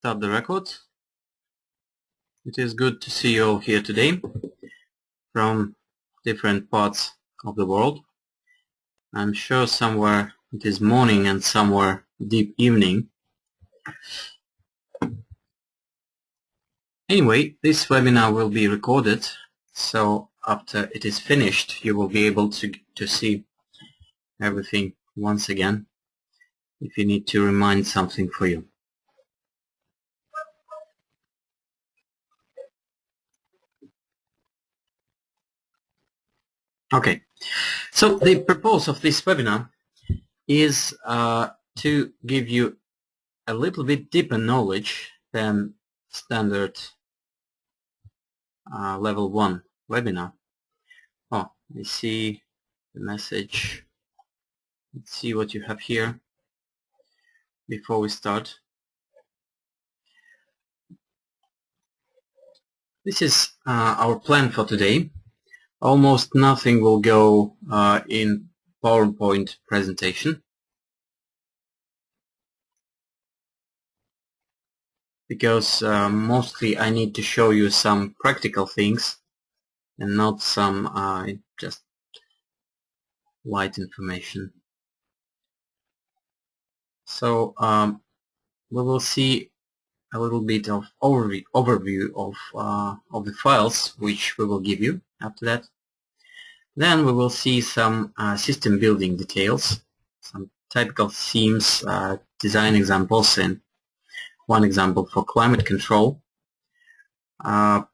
start the record. It is good to see you all here today from different parts of the world. I'm sure somewhere it is morning and somewhere deep evening. Anyway, this webinar will be recorded, so after it is finished you will be able to see everything once again if you need to remind something for you. Okay, so the purpose of this webinar is to give you a little bit deeper knowledge than standard level 1 webinar. Oh, I see the message. Let's see what you have here before we start. This is our plan for today. Almost nothing will go in PowerPoint presentation, because mostly I need to show you some practical things and not some just light information. So we will see a little bit of overview of the files which we will give you after that. Then we will see some system building details, some typical themes, design examples, and one example for climate control. After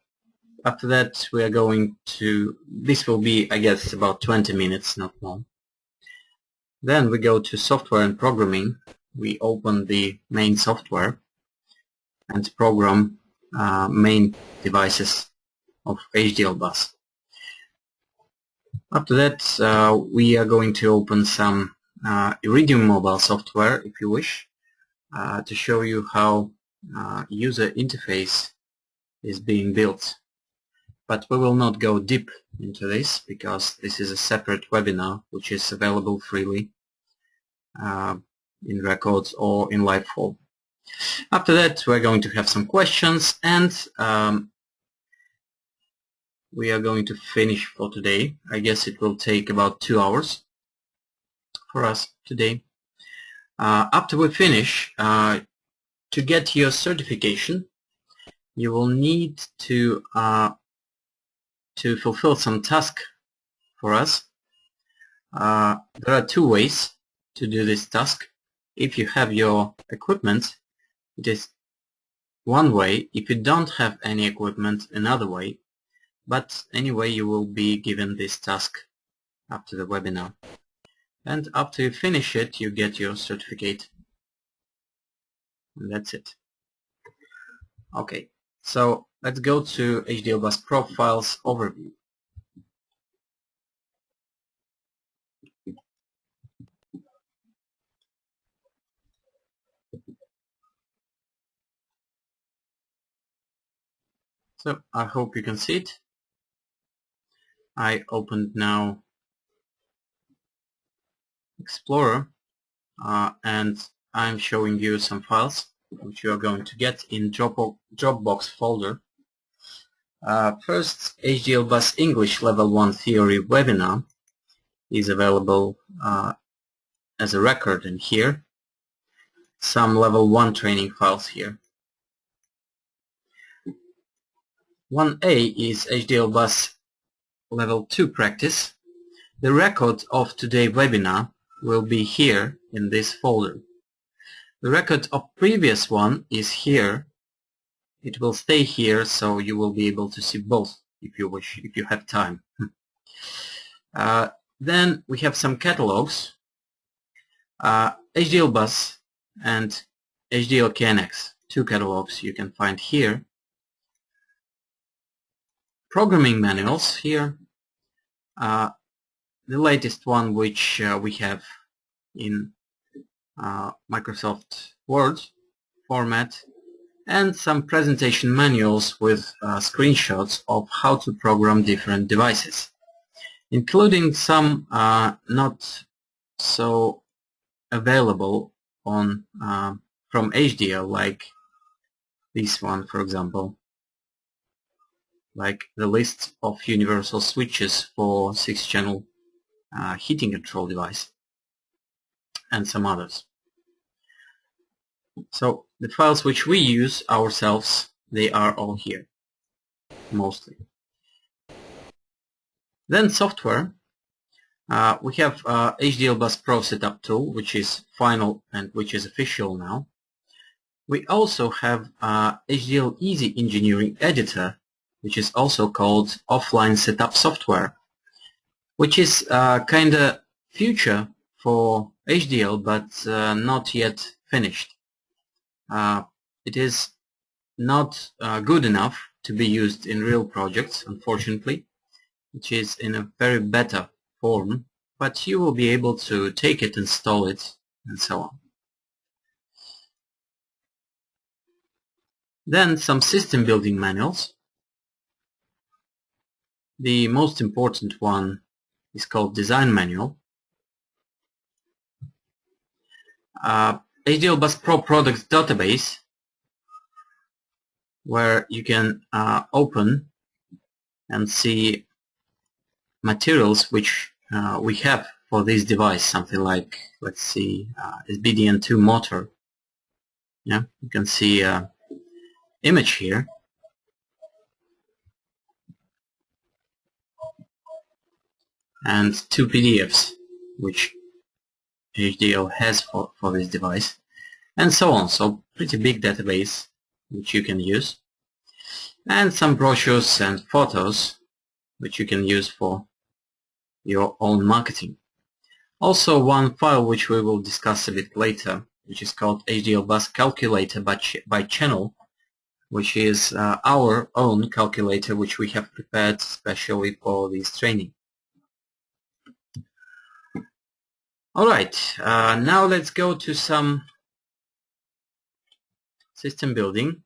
that we are going to, this will be I guess about 20 minutes, not more. Then we go to software and programming. We open the main software and program main devices of HDL bus. After that we are going to open some Iridium mobile software, if you wish, to show you how user interface is being built. But we will not go deep into this because this is a separate webinar which is available freely in records or in live form. After that we're going to have some questions, and we are going to finish for today. I guess it will take about 2 hours for us today. After we finish, to get your certification, you will need to fulfill some task for us. There are 2 ways to do this task. If you have your equipment, it is one way. If you don't have any equipment, another way. But anyway, you will be given this task after the webinar. And after you finish it, you get your certificate. And that's it. Okay, so let's go to HDL BusPro files overview. So I hope you can see it. I opened now Explorer and I'm showing you some files which you are going to get in Dropbox folder. First, HDL Bus English Level 1 Theory webinar is available as a record in here. Some Level 1 training files here. 1A is HDL Bus Level 2 practice. The record of today's webinar will be here in this folder. The record of previous one is here. It will stay here, so you will be able to see both if you wish, if you have time. Then we have some catalogs. HDL Bus and HDL KNX, 2 catalogs you can find here. Programming manuals here. The latest one which we have in Microsoft Word format, and some presentation manuals with screenshots of how to program different devices, including some not so available on from HDL, like This one, for example, like the list of universal switches for 6-channel heating control device, and some others. So the files which we use ourselves, they are all here, mostly. Then software. We have HDL BusPro setup tool, which is final and which is official now. We also have HDL Easy Engineering Editor, which is also called offline setup software, which is kind of future for HDL, but not yet finished. It is not good enough to be used in real projects, unfortunately, which is in a very beta form, but you will be able to take it, install it, and so on. Then some system building manuals. The most important one is called Design Manual. HDL BusPro Products Database, where you can open and see materials which we have for this device, something like, let's see, SBDN2 motor. Yeah, you can see image here. And 2 PDFs, which HDL has for this device, and so on. So pretty big database which you can use, and some brochures and photos which you can use for your own marketing. Also one file which we will discuss a bit later, which is called HDL Bus Calculator by Channel, which is our own calculator which we have prepared specially for this training. Alright, now let's go to some system building.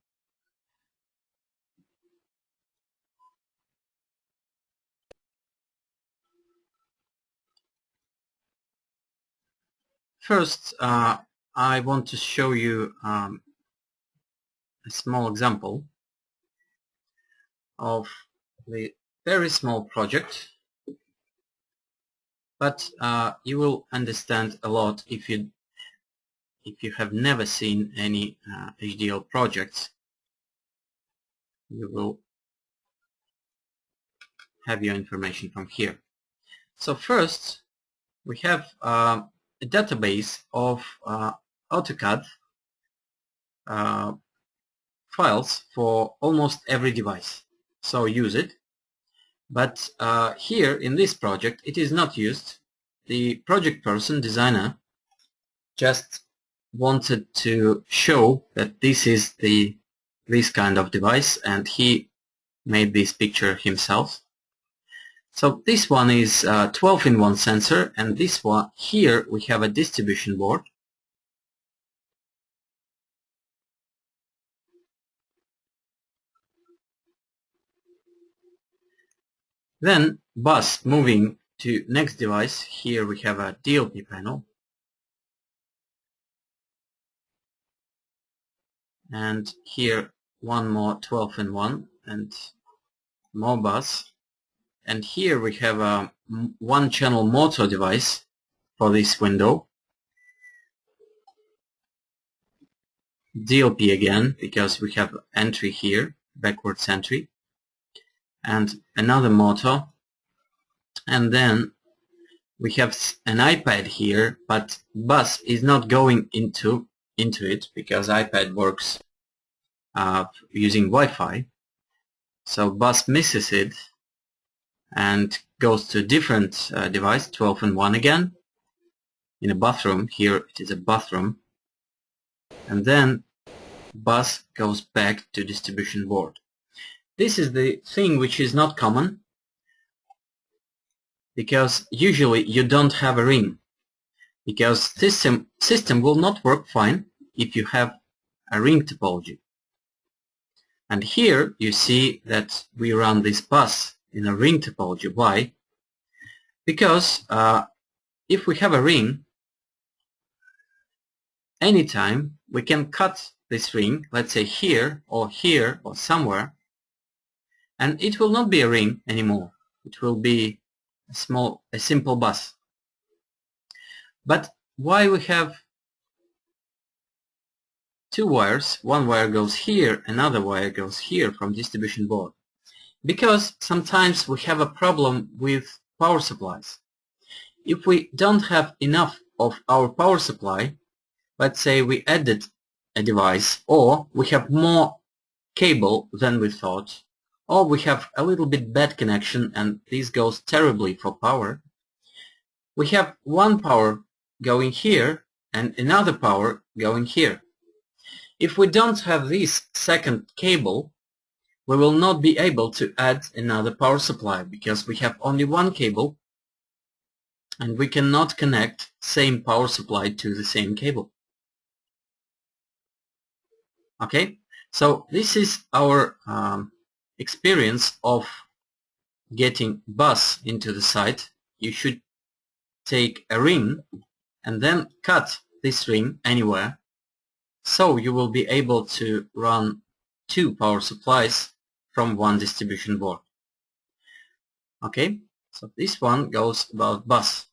First, I want to show you a small example of the very small project, but you will understand a lot if you have never seen any HDL projects. You will have your information from here. So first, we have a database of AutoCAD files for almost every device. So use it. But here in this project it is not used. The project person, designer, just wanted to show that this is this kind of device, and he made this picture himself. So this one is 12-in-1 sensor, and this one here we have a distribution board. Then bus, moving to next device, here we have a DLP panel. And here one more 12-in-1 and more bus. And here we have a 1-channel motor device for this window. DLP again, because we have entry here, backwards entry. And another motor. And then we have an iPad here, but bus is not going into it because iPad works using Wi-Fi. So bus misses it and goes to a different device, 12-in-1 again, in a bathroom. Here it is a bathroom. And then bus goes back to distribution board. This is the thing which is not common, because usually you don't have a ring, because system will not work fine if you have a ring topology. And here you see that we run this bus in a ring topology. Why? Because if we have a ring, anytime we can cut this ring, let's say here or somewhere, and it will not be a ring anymore. It will be a simple bus. But why we have two wires? One wire goes here, another wire goes here from distribution board. Because sometimes we have a problem with power supplies. If we don't have enough of our power supply, let's say we added a device, or we have more cable than we thought, or we have a little bit bad connection and this goes terribly for power, we have one power going here and another power going here. If we don't have this second cable, we will not be able to add another power supply because we have only one cable and we cannot connect same power supply to the same cable. Okay, so this is our experience of getting bus into the site. You should take a ring and then cut this ring anywhere, so you will be able to run two power supplies from one distribution board. Okay, so this one goes about bus.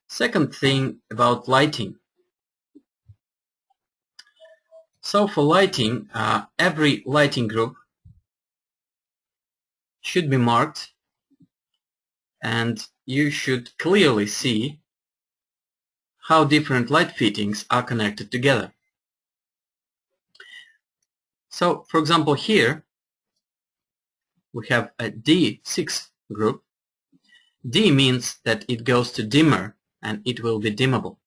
Second thing about lighting. So for lighting, every lighting group should be marked and you should clearly see how different light fittings are connected together. So for example here we have a D6 group. D means that it goes to dimmer and it will be dimmable.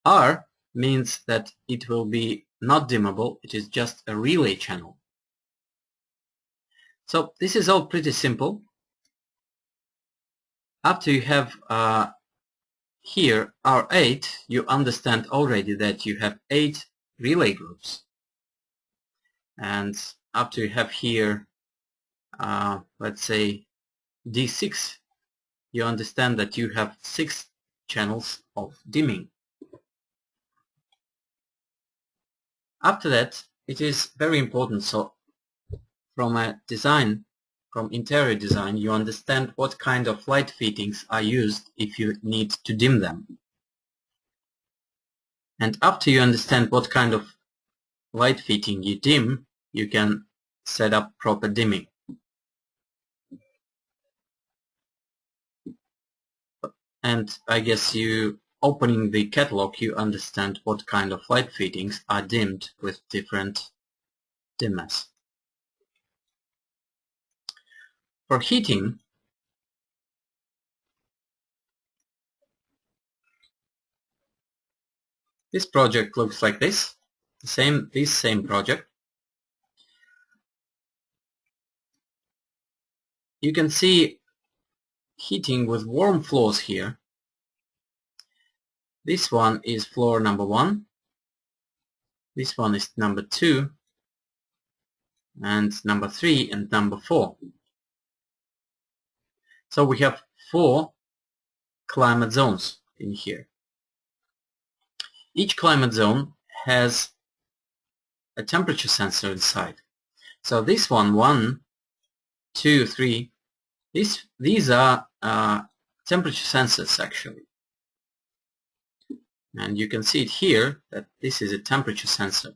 R means that it will be not dimmable, it is just a relay channel. So this is all pretty simple. After you have here R8, you understand already that you have 8 relay groups. And after you have here, let's say D6, you understand that you have 6 channels of dimming. After that, it is very important, so from a design, from interior design, you understand what kind of light fittings are used if you need to dim them. And after you understand what kind of light fitting you dim, you can set up proper dimming. And I guess you, opening the catalog, you understand what kind of light fittings are dimmed with different dimmers. For heating, this project looks like this. This same project. You can see heating with warm floors here. This one is floor number 1. This one is number 2. And number 3 and number 4. So we have 4 climate zones in here. Each climate zone has a temperature sensor inside. So this one, 1, 2, 3, these are temperature sensors actually. And you can see it here that this is a temperature sensor.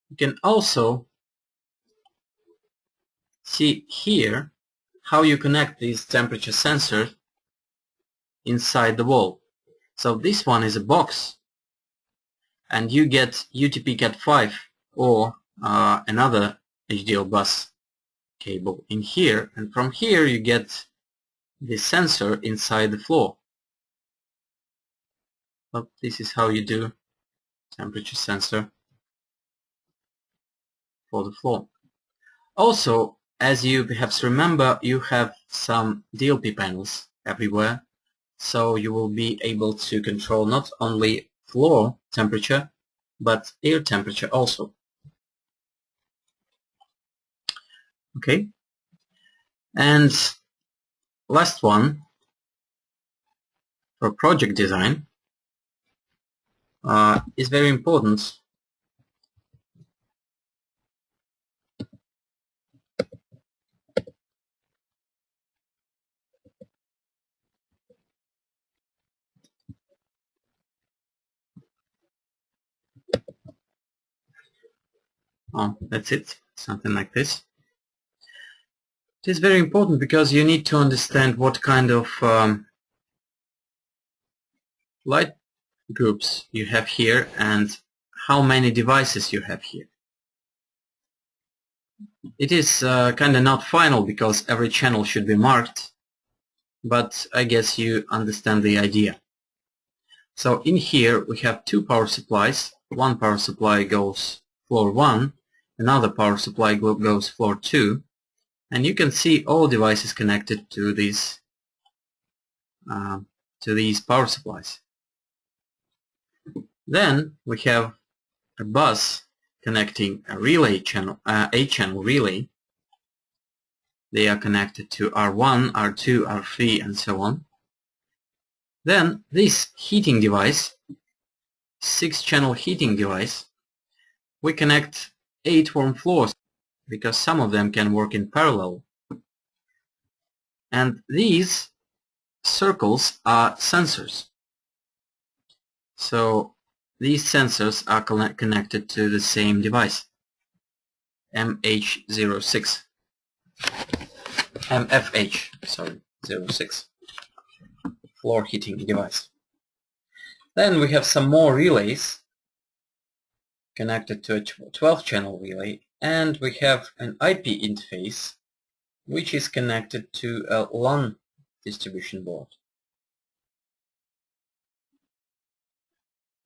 You can also see here how you connect these temperature sensors inside the wall. So this one is a box and you get UTP Cat5 or another HDL bus cable in here, and from here you get the sensor inside the floor. So this is how you do temperature sensor for the floor. Also, as you perhaps remember, you have some DLP panels everywhere, so you will be able to control not only floor temperature but air temperature also. Okay, and last one, for project design is very important. Oh, that's it. Something like this. It is very important because you need to understand what kind of light groups you have here and how many devices you have here. It is kind of not final because every channel should be marked, but I guess you understand the idea. So in here we have two power supplies. One power supply goes floor 1, another power supply goes floor 2, and you can see all devices connected to these power supplies. Then we have a bus connecting a relay channel, a channel relay. They are connected to R1, R2, R3, and so on. Then this heating device, 6-channel heating device, we connect 8 warm floors because some of them can work in parallel. And these circles are sensors. So these sensors are connected to the same device, MH06. MFH, sorry, 06. Floor heating device. Then we have some more relays connected to a 12-channel relay, and we have an IP interface which is connected to a LAN distribution board.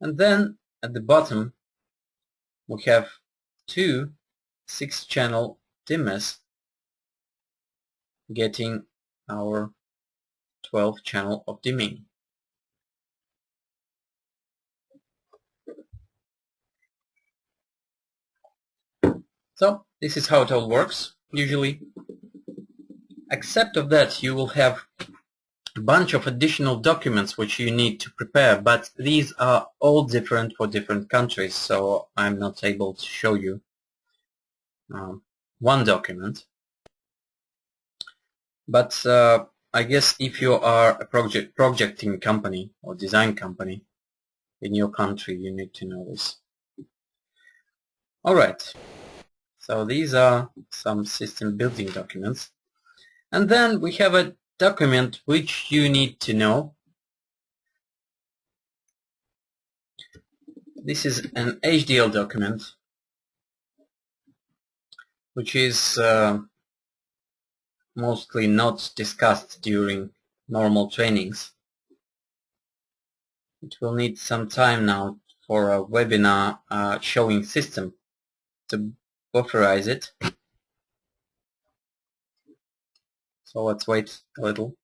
And then at the bottom we have two 6-channel dimmers getting our 12-channel of dimming. So this is how it all works usually. Except of that, you will have a bunch of additional documents which you need to prepare, but these are all different for different countries, so I'm not able to show you one document. But I guess if you are a projecting company or design company in your country, you need to know this. Alright, so these are some system building documents. And then we have a document which you need to know. This is an HDL document which is mostly not discussed during normal trainings. It will need some time now for a webinar showing system to bufferize it. So let's wait a little.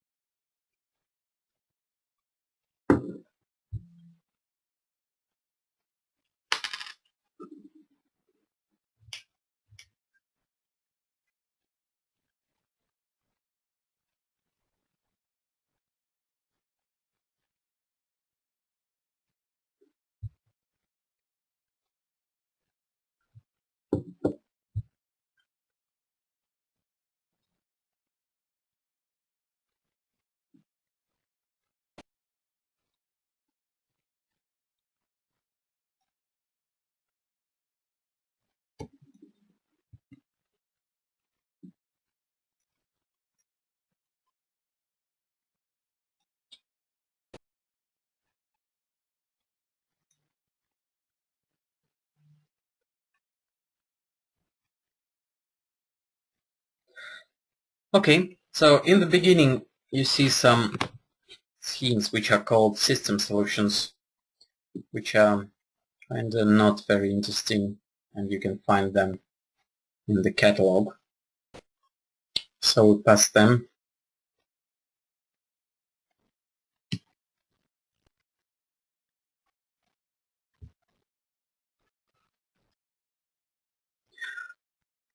Okay, so in the beginning you see some schemes which are called system solutions, which are kind of not very interesting, and you can find them in the catalog. So we pass them.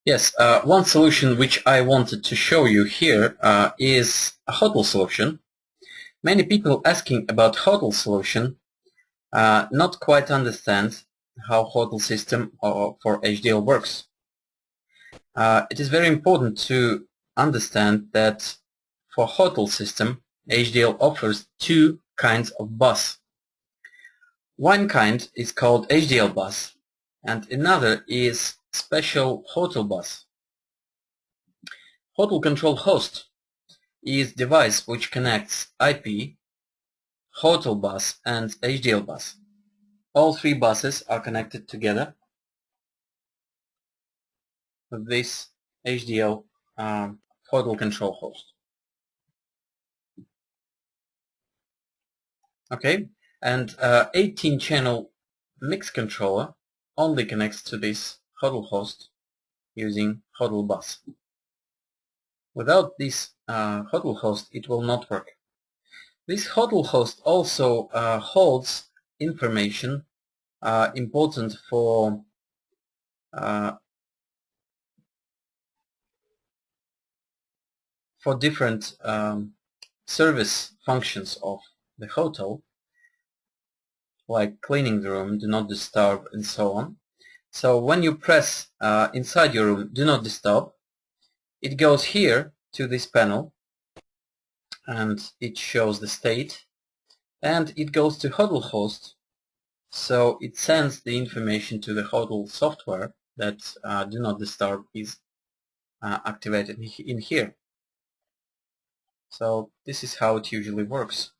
Yes, one solution which I wanted to show you here is a hotel solution. Many people asking about hotel solution not quite understand how hotel system for HDL works. It is very important to understand that for hotel system, HDL offers two kinds of bus. One kind is called HDL bus and another is special hotel bus. Hotel control host is device which connects IP, hotel bus and HDL bus. All three buses are connected together with this HDL hotel control host. Okay, and 18-channel mix controller only connects to this hotel host using hotel bus. Without this hotel host, it will not work. This hotel host also holds information important for different service functions of the hotel, like cleaning the room, do not disturb, and so on. So when you press inside your room, do not disturb, it goes here to this panel and it shows the state, and it goes to hotel host, so it sends the information to the hotel software that do not disturb is activated in here. So this is how it usually works.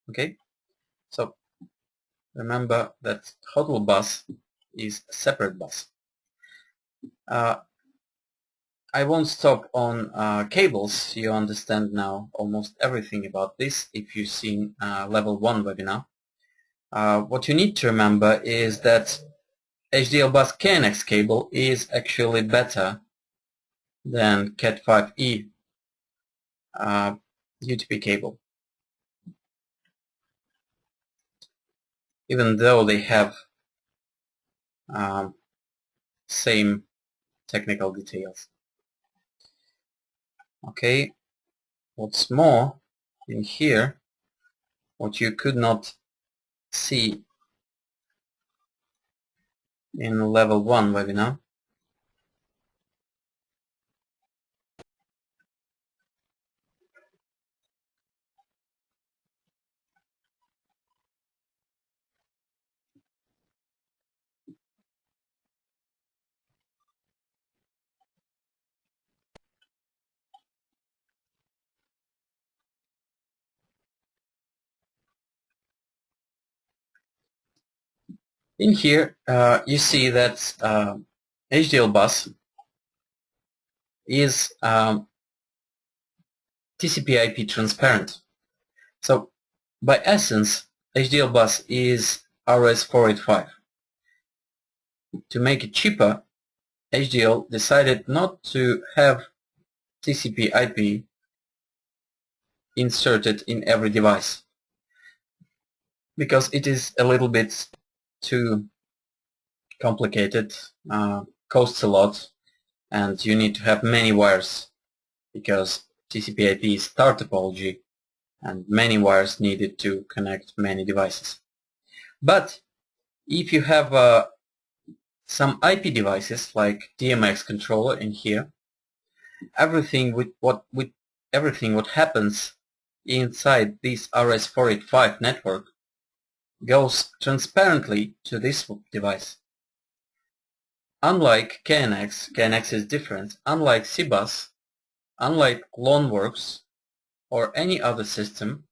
Okay, so remember that hotel bus is a separate bus. I won't stop on cables. You understand now almost everything about this if you've seen level 1 webinar. What you need to remember is that HDL bus KNX cable is actually better than Cat5e UTP cable, even though they have same technical details. Okay, what's more, in here, what you could not see in level 1 webinar, in here you see that HDL bus is TCP/IP transparent. So by essence, HDL bus is RS485. To make it cheaper, HDL decided not to have TCP/IP inserted in every device because it is a little bit too complicated, costs a lot, and you need to have many wires because TCP/IP is star topology and many wires needed to connect many devices. But if you have some IP devices like DMX controller in here, everything what happens inside this RS485 network goes transparently to this device. Unlike KNX is different. Unlike CBus, unlike Loanworks or any other system,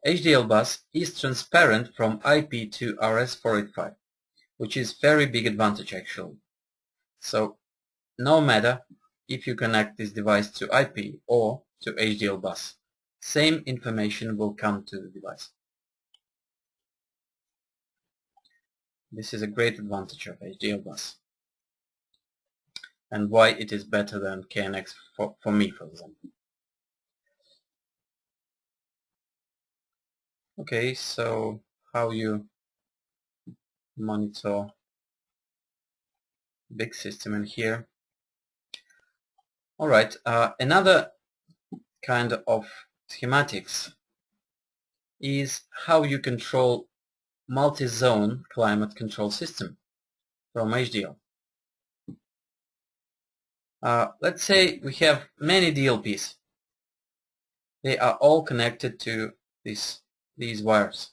HDL bus is transparent from IP to RS485, which is very big advantage actually. So no matter if you connect this device to IP or to HDL bus, same information will come to the device. This is a great advantage of HDL bus and why it is better than KNX for me, for example. Okay, so how you monitor big system in here. Alright, another kind of schematics is how you control multi-zone climate control system from HDL. Let's say we have many DLPs. They are all connected to these wires.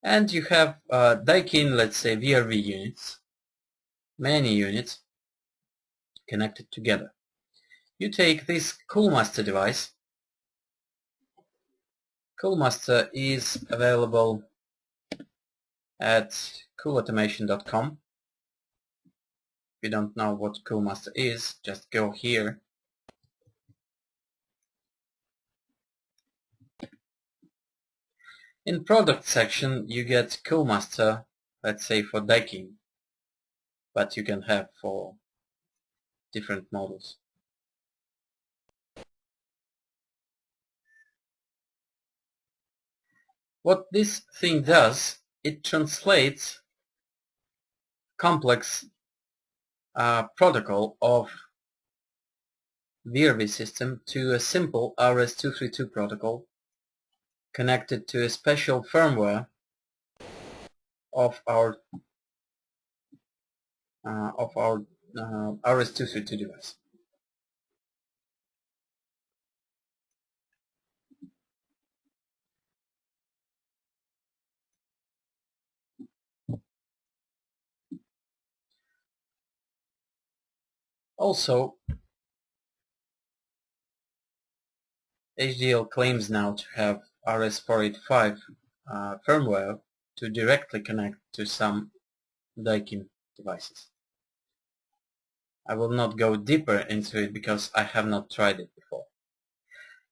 And you have Daikin, let's say VRV units, many units connected together. You take this CoolMaster device. CoolMaster is available at coolautomation.com. If you don't know what CoolMaster is, just go here. In product section you get CoolMaster, let's say for Daikin, but you can have for different models. What this thing does, it translates complex protocol of VRV system to a simple RS-232 protocol connected to a special firmware of our RS-232 device. Also, HDL claims now to have RS-485 firmware to directly connect to some Daikin devices. I will not go deeper into it because I have not tried it before.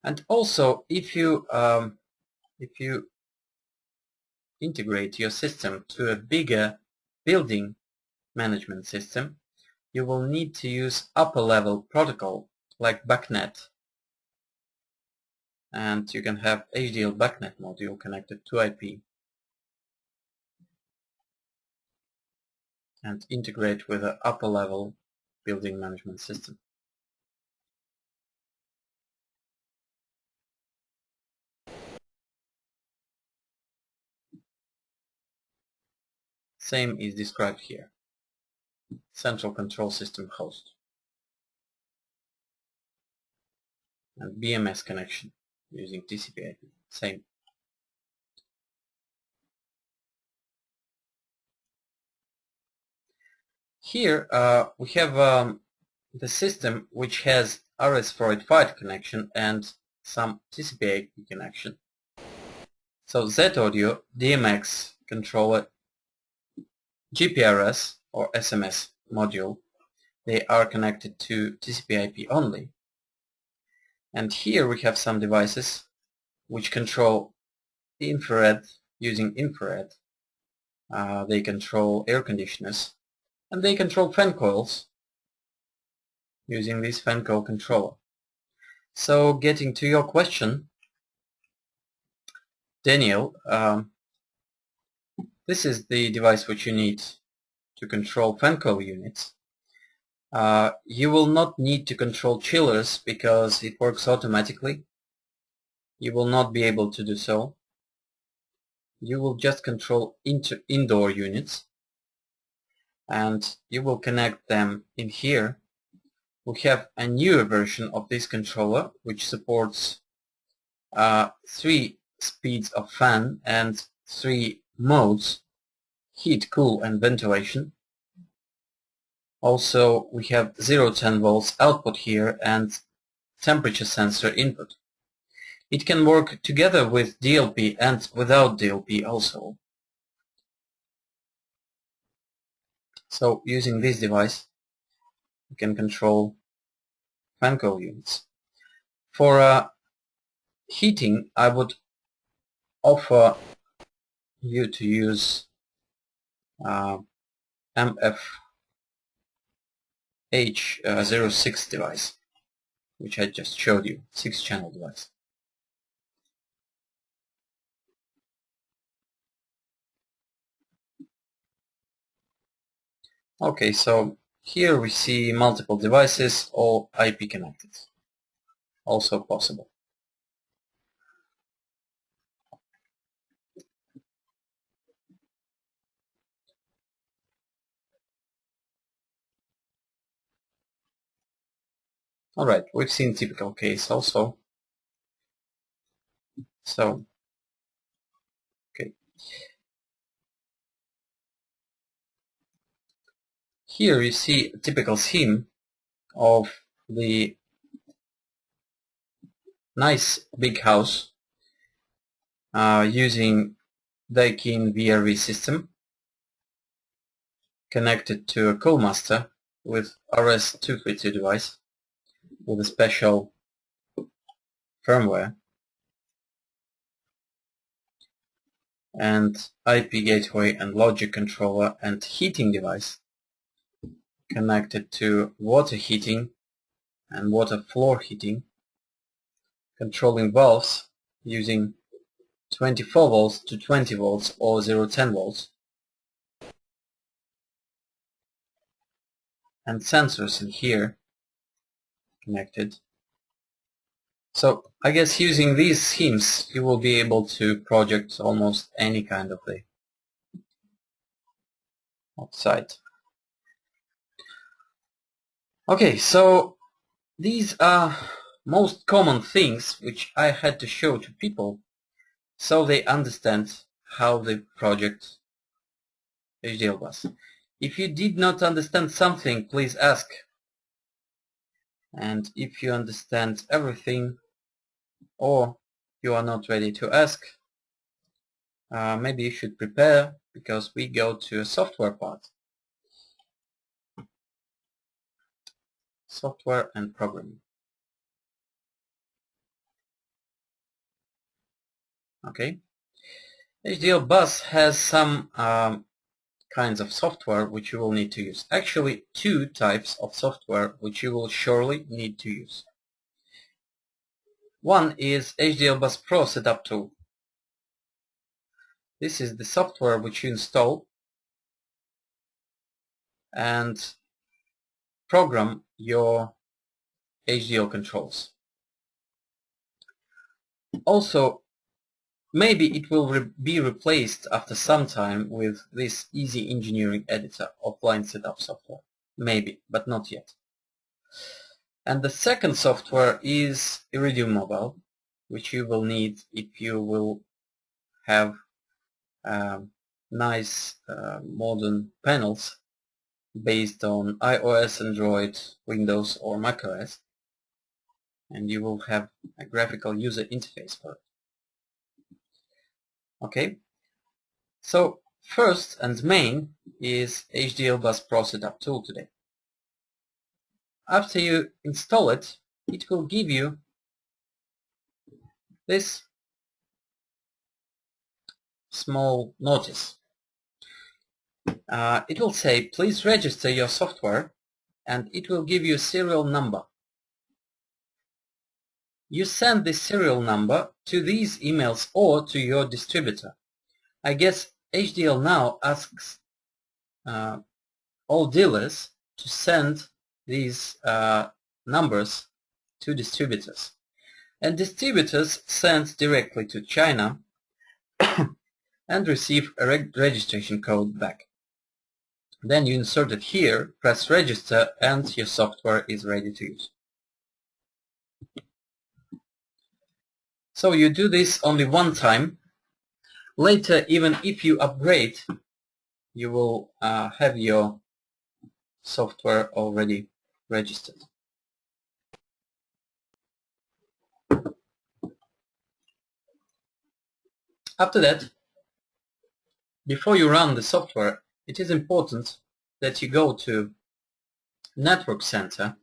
And also, if you integrate your system to a bigger building management system, you will need to use upper level protocol like BACnet. And you can have HDL BACnet module connected to IP and integrate with an upper level building management system. Same is described here. Central control system host and BMS connection using TCP/IP. Same. Here we have the system which has RS-485 connection and some TCP/IP connection. So Z-Audio, DMX controller, GPRS or SMS module, they are connected to TCP/IP only. And here we have some devices which control infrared using infrared. They control air conditioners and they control fan coils using this fan coil controller. So getting to your question, Daniel, this is the device which you need to control fan coil units. You will not need to control chillers because it works automatically. You will not be able to do so. You will just control indoor units and you will connect them in here. We have a newer version of this controller which supports 3 speeds of fan and 3 modes: heat, cool and ventilation. Also we have 0-10 volts output here and temperature sensor input. It can work together with DLP and without DLP also. So using this device you can control fan coil units. For heating, I would offer you to use MFH06 device, which I just showed you, 6-channel device. Okay, so here we see multiple devices, all IP connected. also possible. Alright, we've seen typical case also. So, okay. Here you see a typical scheme of the nice big house using Daikin VRV system connected to a CoolMaster with RS-232 device with a special firmware and IP gateway and logic controller and heating device connected to water heating and water floor heating, controlling valves using 24 volts to 20 volts or 0-10 volts, and sensors in here connected. So I guess using these schemes you will be able to project almost any kind of day outside. Okay, so these are most common things which I had to show to people so they understand how they project HDL bus. If you did not understand something, please ask. And if you understand everything or you are not ready to ask, maybe you should prepare, because we go to a software part. Software and programming. Okay. HDL bus has some kinds of software which you will need to use. Actually, two types of software which you will surely need to use. One is HDL BusPro setup tool. This is the software which you install and program your HDL controls. Also, maybe it will be replaced after some time with this easy engineering editor offline setup software. Maybe, but not yet. And the second software is Iridium Mobile, which you will need if you will have nice modern panels based on iOS, Android, Windows or macOS, and you will have a graphical user interface for it. Okay, so first and main is HDL BusPro setup tool today. After you install it, it will give you this small notice. It will say, please register your software, and it will give you a serial number. You send this serial number to these emails or to your distributor. I guess HDL now asks all dealers to send these numbers to distributors. And distributors send directly to China and receive a registration code back. Then you insert it here, press register, and your software is ready to use. So you do this only one time. Later, even if you upgrade, you will have your software already registered. After that, before you run the software, it is important that you go to Network Center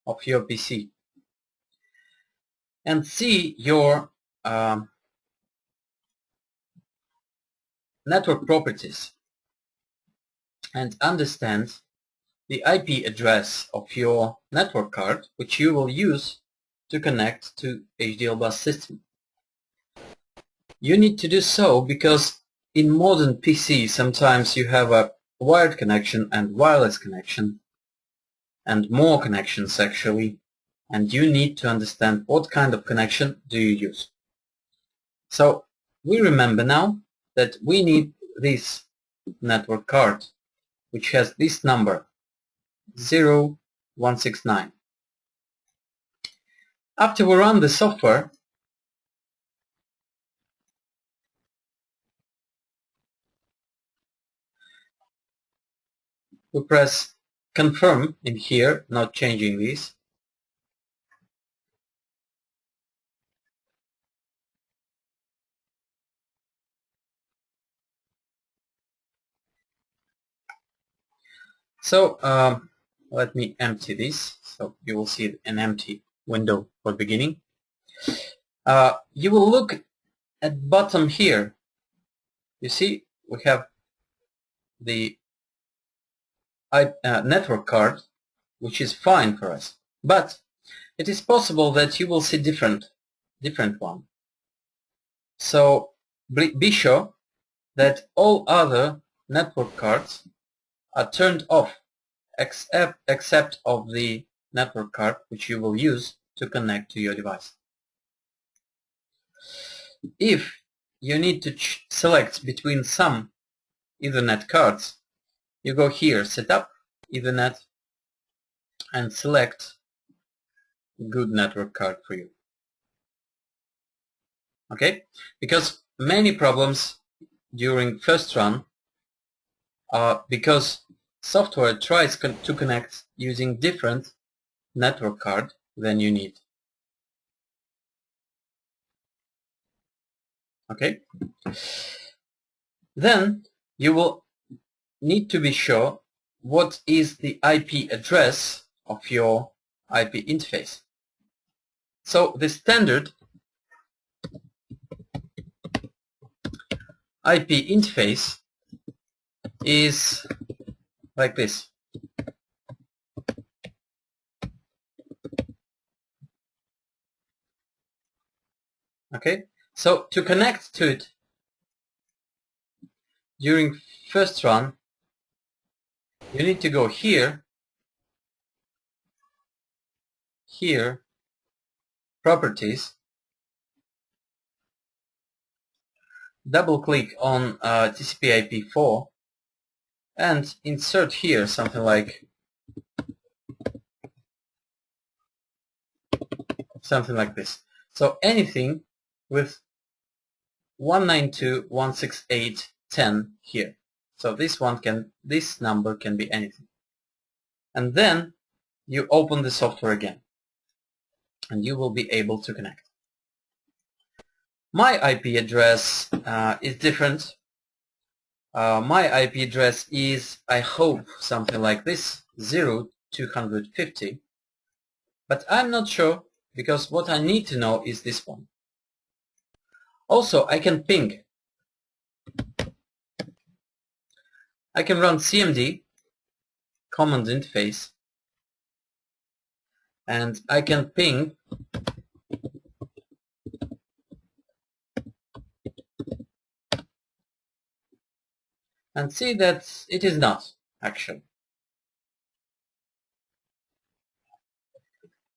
of your PC and see your network properties and understand the IP address of your network card, which you will use to connect to HDL bus system. You need to do so because in modern PC sometimes you have a wired connection and wireless connection, and more connections actually, and you need to understand what kind of connection do you use. So we remember now that we need this network card, which has this number 0169. After we run the software, we press confirm in here, not changing this. So let me empty this, so you will see an empty window for the beginning. You will look at bottom here. You see we have the network card, which is fine for us, but it is possible that you will see different one. So be sure that all other network cards are turned off except of the network card which you will use to connect to your device. If you need to select between some Ethernet cards, you go here, Setup, Ethernet, and select good network card for you. Okay? Because many problems during first run are because software tries to connect using different network card than you need. Okay? Then you will need to be sure what is the IP address of your IP interface. So the standard IP interface is like this. Okay, so to connect to it during first run, you need to go here, properties, double click on TCP/IP4 and insert here something like this. So anything with 192.168.10 here. So this number can be anything. And then you open the software again and you will be able to connect. My IP address is different. My IP address is, I hope, something like this, 0250. But I'm not sure, because what I need to know is this one. Also, I can ping. I can run CMD, command interface, and I can ping and see that it is not, actually.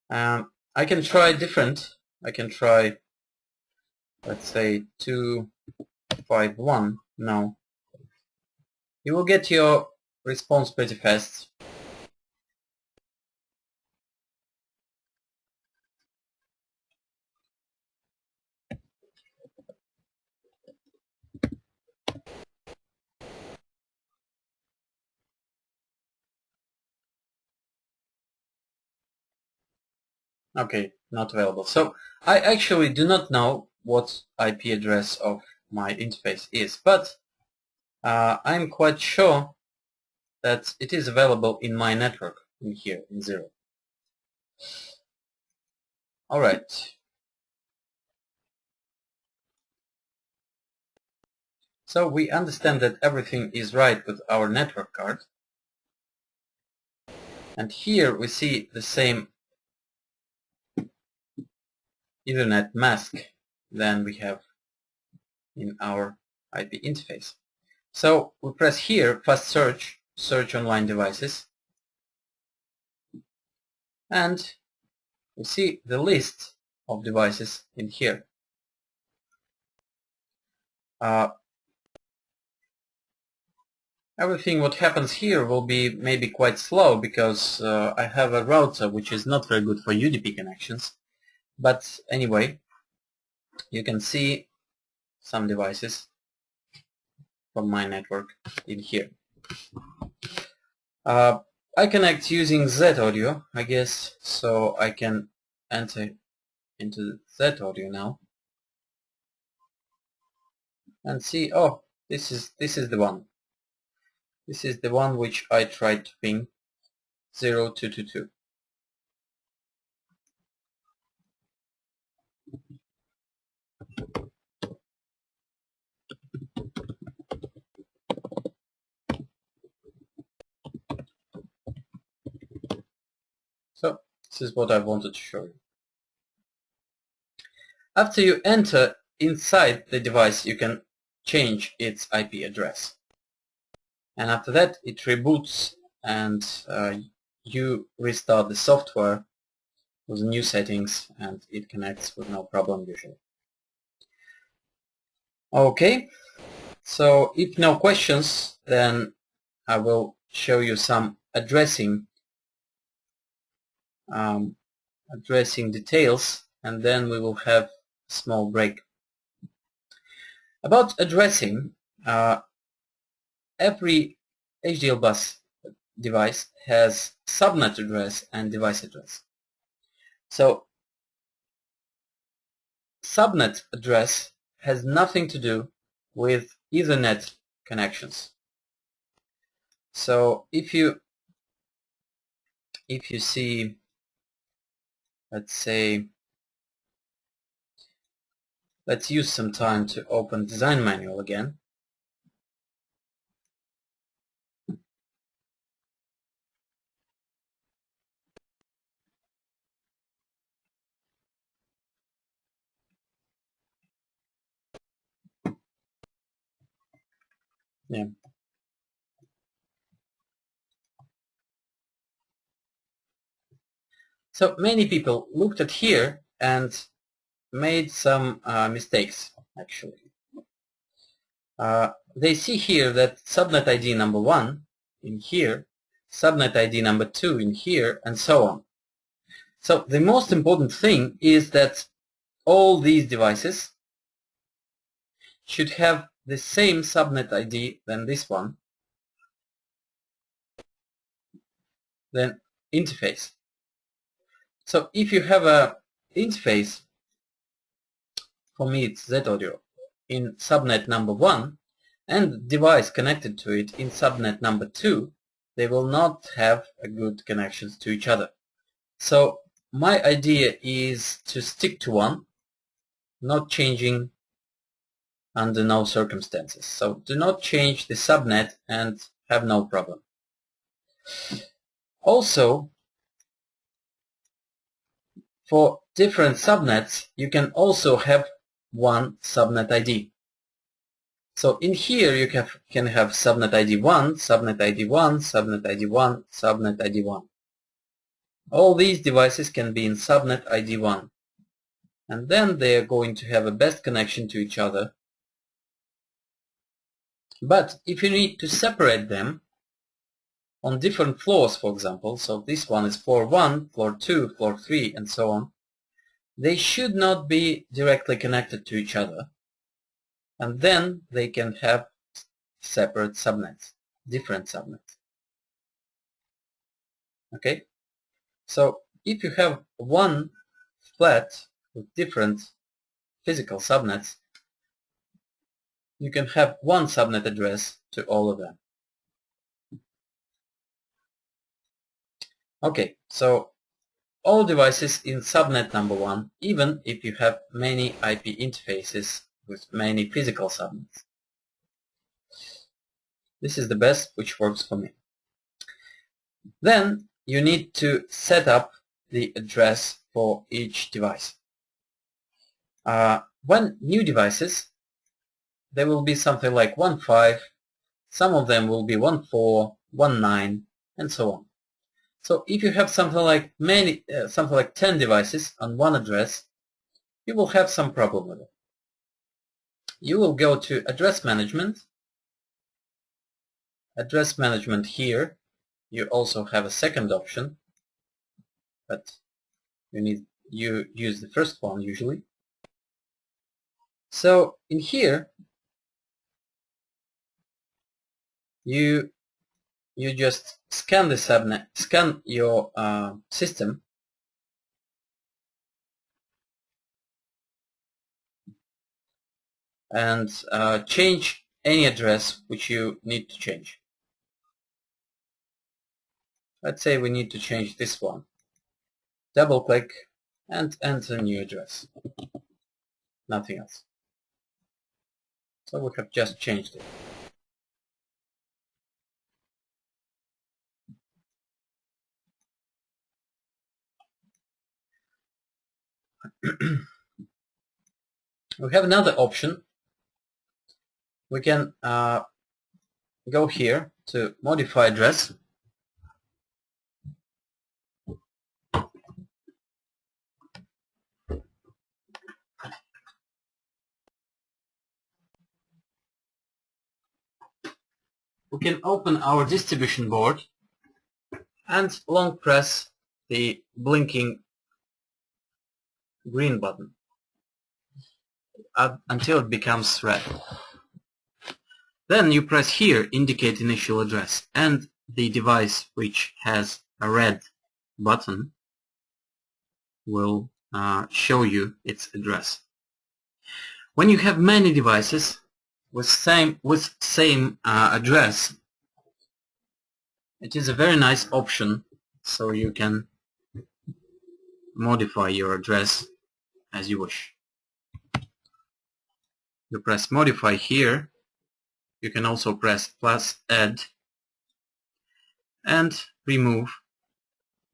I can try different. I can try, let's say, 251. No. You will get your response pretty fast. Okay, not available. So I actually do not know what IP address of my interface is, but I'm quite sure that it is available in my network in here, in 0. Alright. So we understand that everything is right with our network card. And here we see the same Ethernet mask than we have in our IP interface. So we press here, fast search, search online devices, and you see the list of devices in here. Everything what happens here will be maybe quite slow because I have a router which is not very good for UDP connections. But anyway, you can see some devices from my network in here. I connect using Z audio, I guess, so I can enter into Z audio now and see, oh, this is the one. This is the one which I tried to ping 0222. So this is what I wanted to show you. After you enter inside the device, you can change its IP address. And after that, it reboots and you restart the software with new settings and it connects with no problem usually. Okay, so if no questions, then I will show you some addressing details, and then we will have a small break. About addressing, every HDL bus device has subnet address and device address. So subnet address has nothing to do with Ethernet connections. So if you see, let's say, let's use some time to open design manual again. Yeah. So many people looked at here and made some mistakes actually. They see here that subnet ID number 1 in here, subnet ID number 2 in here, and so on. So the most important thing is that all these devices should have the same subnet ID than this one, then interface. So if you have a interface, for me it's Z audio, in subnet number 1 and device connected to it in subnet number 2, they will not have a good connections to each other. So my idea is to stick to one, not changing under no circumstances. So do not change the subnet and have no problem. Also, for different subnets, you can also have one subnet ID. So in here you can have subnet ID 1, subnet ID 1, subnet ID 1, subnet ID 1. All these devices can be in subnet ID 1. And then they are going to have a best connection to each other. But if you need to separate them on different floors, for example, so this one is floor 1, floor 2, floor 3, and so on, they should not be directly connected to each other. And then they can have separate subnets, different subnets. Okay? So if you have one flat with different physical subnets, you can have one subnet address to all of them. Okay, so all devices in subnet number 1, even if you have many IP interfaces with many physical subnets. This is the best which works for me. Then you need to set up the address for each device. When new devices, there will be something like 1.5, some of them will be 1.4, 1.9, and so on. So if you have something like 10 devices on one address, you will have some problem with it. You will go to address management. Address management here. You also have a second option, but you use the first one usually. So in here, you just scan the subnet, scan your system, and change any address which you need to change. Let's say we need to change this one. Double click and enter a new address. Nothing else. So we have just changed it. We have another option. We can go here to modify address. We can open our distribution board and long press the blinking green button until it becomes red. Then you press here, indicate initial address, and the device which has a red button will show you its address. When you have many devices with same address, it is a very nice option, so you can modify your address as you wish. You press modify here. You can also press plus add and remove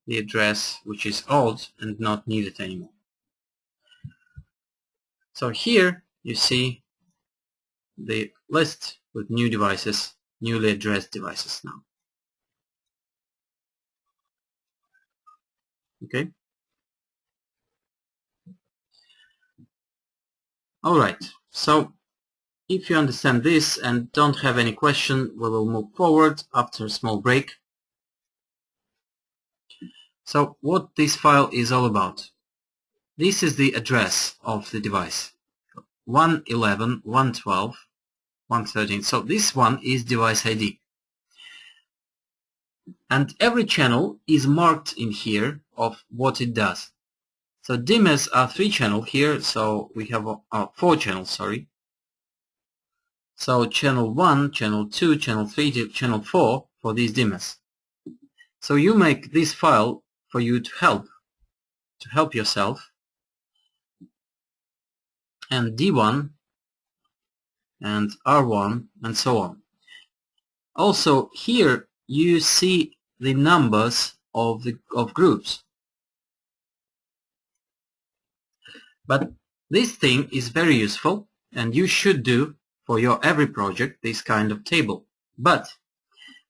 the address which is old and not needed anymore. So here you see the list with new devices, newly addressed devices now. Okay. Alright, so if you understand this and don't have any question, we will move forward after a small break. So what this file is all about. This is the address of the device. 111, 112, 113. So this one is device ID. And every channel is marked in here of what it does. So dimmers are 3 channels here, so we have 4 channels, sorry. So channel 1, channel 2, channel 3, channel 4 for these dimmers. So you make this file for you to help yourself. And D1 and R1 and so on. Also here you see the numbers of groups. But this thing is very useful and you should do for your every project this kind of table. But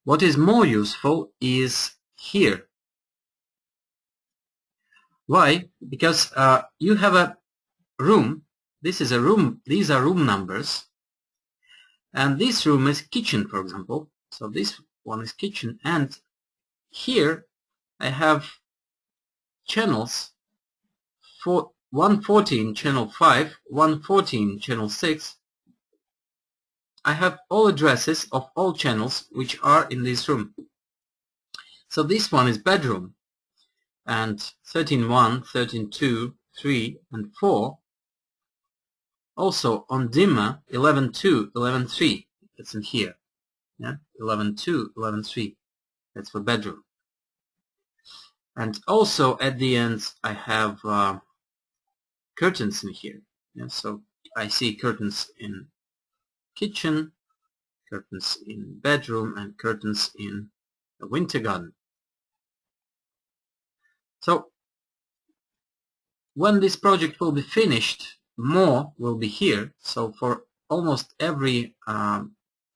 what is more useful is here. Why? Because you have a room. This is a room. These are room numbers. And this room is kitchen, for example. So this one is kitchen. And here I have channels for 114 channel 5, 114 channel 6. I have all addresses of all channels which are in this room. So this one is bedroom, and 13.1, 13.2, 3 and 4. Also on dimmer 11.2, 11.3, it's in here. Yeah, 11.2, 11.3, that's for bedroom. And also at the end I have curtains in here. Yeah, so I see curtains in kitchen, curtains in bedroom, and curtains in the winter garden. So when this project will be finished, more will be here. So for almost every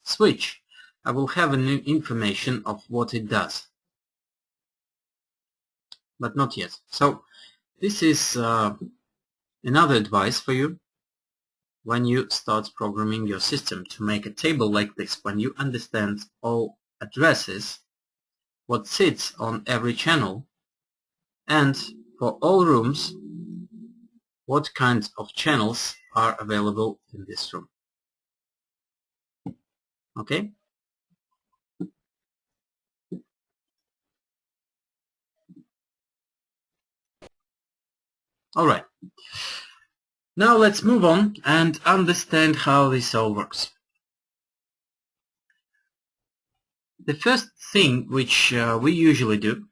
switch, I will have an information of what it does. but not yet. So this is another advice for you when you start programming your system to make a table like this, when you understand all addresses, what sits on every channel, and for all rooms, what kinds of channels are available in this room. Okay? Alright. Now let's move on and understand how this all works. The first thing which we usually do,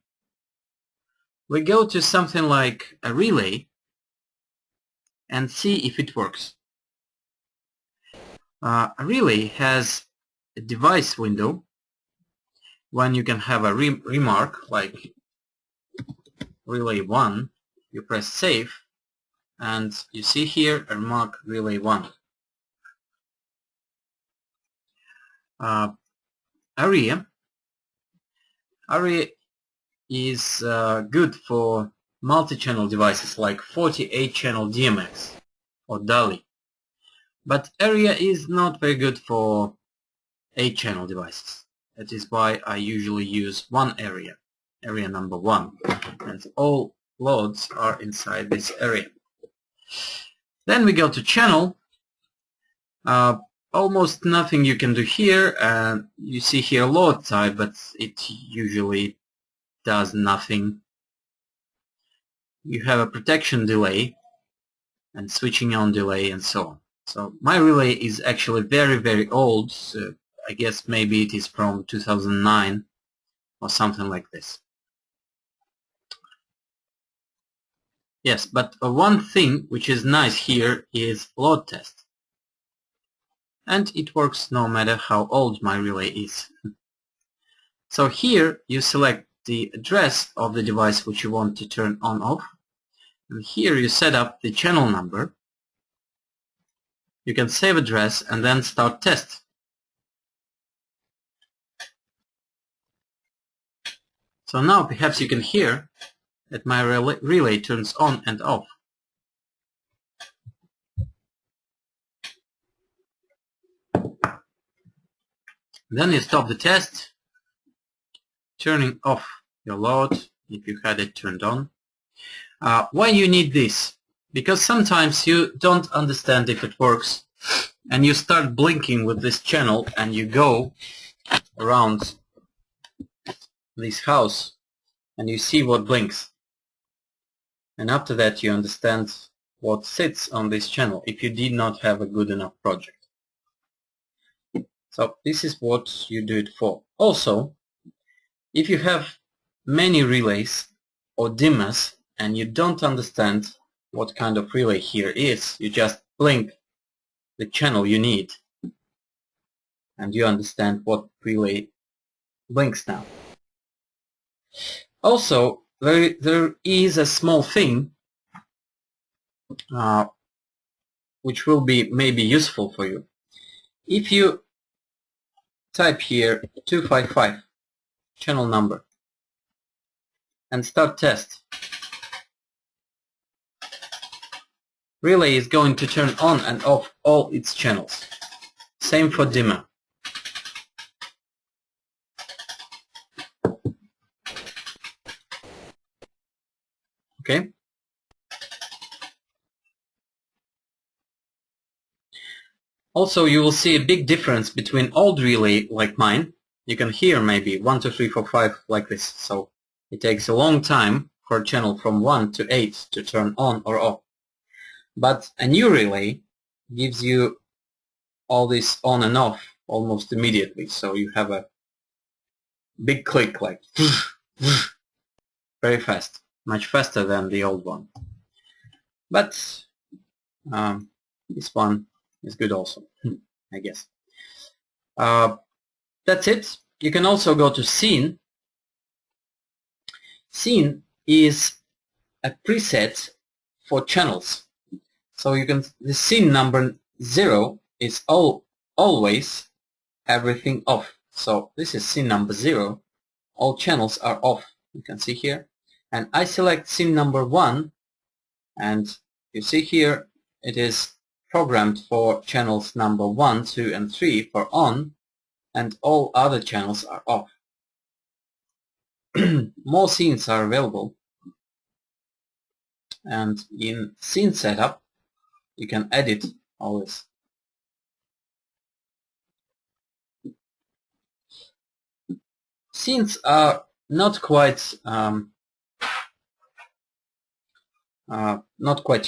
we go to something like a relay and see if it works. A relay has a device window when you can have a remark like relay 1, you press save and you see here a remark relay 1. Area is good for multi-channel devices like 48-channel DMX or DALI, but area is not very good for 8-channel devices. That is why I usually use one area number 1, and all loads are inside this area. Then we go to channel. Almost nothing you can do here, and you see here load type, but it usually does nothing. You have a protection delay and switching on delay and so on. So my relay is actually very old. So I guess maybe it is from 2009 or something like this. Yes, but one thing which is nice here is load test. And it works no matter how old my relay is. So here you select the address of the device which you want to turn on off. And here you set up the channel number. You can save address and then start test. So now perhaps you can hear that my relay turns on and off. Then you stop the test, turning off your load if you had it turned on. Why you need this? Because sometimes you don't understand if it works and you start blinking with this channel and you go around this house and you see what blinks. And after that you understand what sits on this channel if you did not have a good enough project. So this is what you do it for. Also, if you have many relays or dimmers and you don't understand what kind of relay here is, you just blink the channel you need and you understand what relay blinks now. Also, there is a small thing which will be maybe useful for you. If you type here 255 channel number and start test, relay is going to turn on and off all its channels. Same for dimmer. Okay? Also, you will see a big difference between old relay like mine. You can hear maybe 1, 2, 3, 4, 5 like this. So it takes a long time for a channel from 1 to 8 to turn on or off. But a new relay gives you all this on and off almost immediately. So you have a big click, like very fast, much faster than the old one. But this one is good also, I guess. That's it. You can also go to scene. Scene is a preset for channels. So you can, the scene number 0 is always everything off. So this is scene number 0. All channels are off. You can see here. and I select scene number 1, and you see here it is programmed for channels number 1, 2 and 3 for on, and all other channels are off. More scenes are available, and in scene setup you can edit all this. Scenes are not quite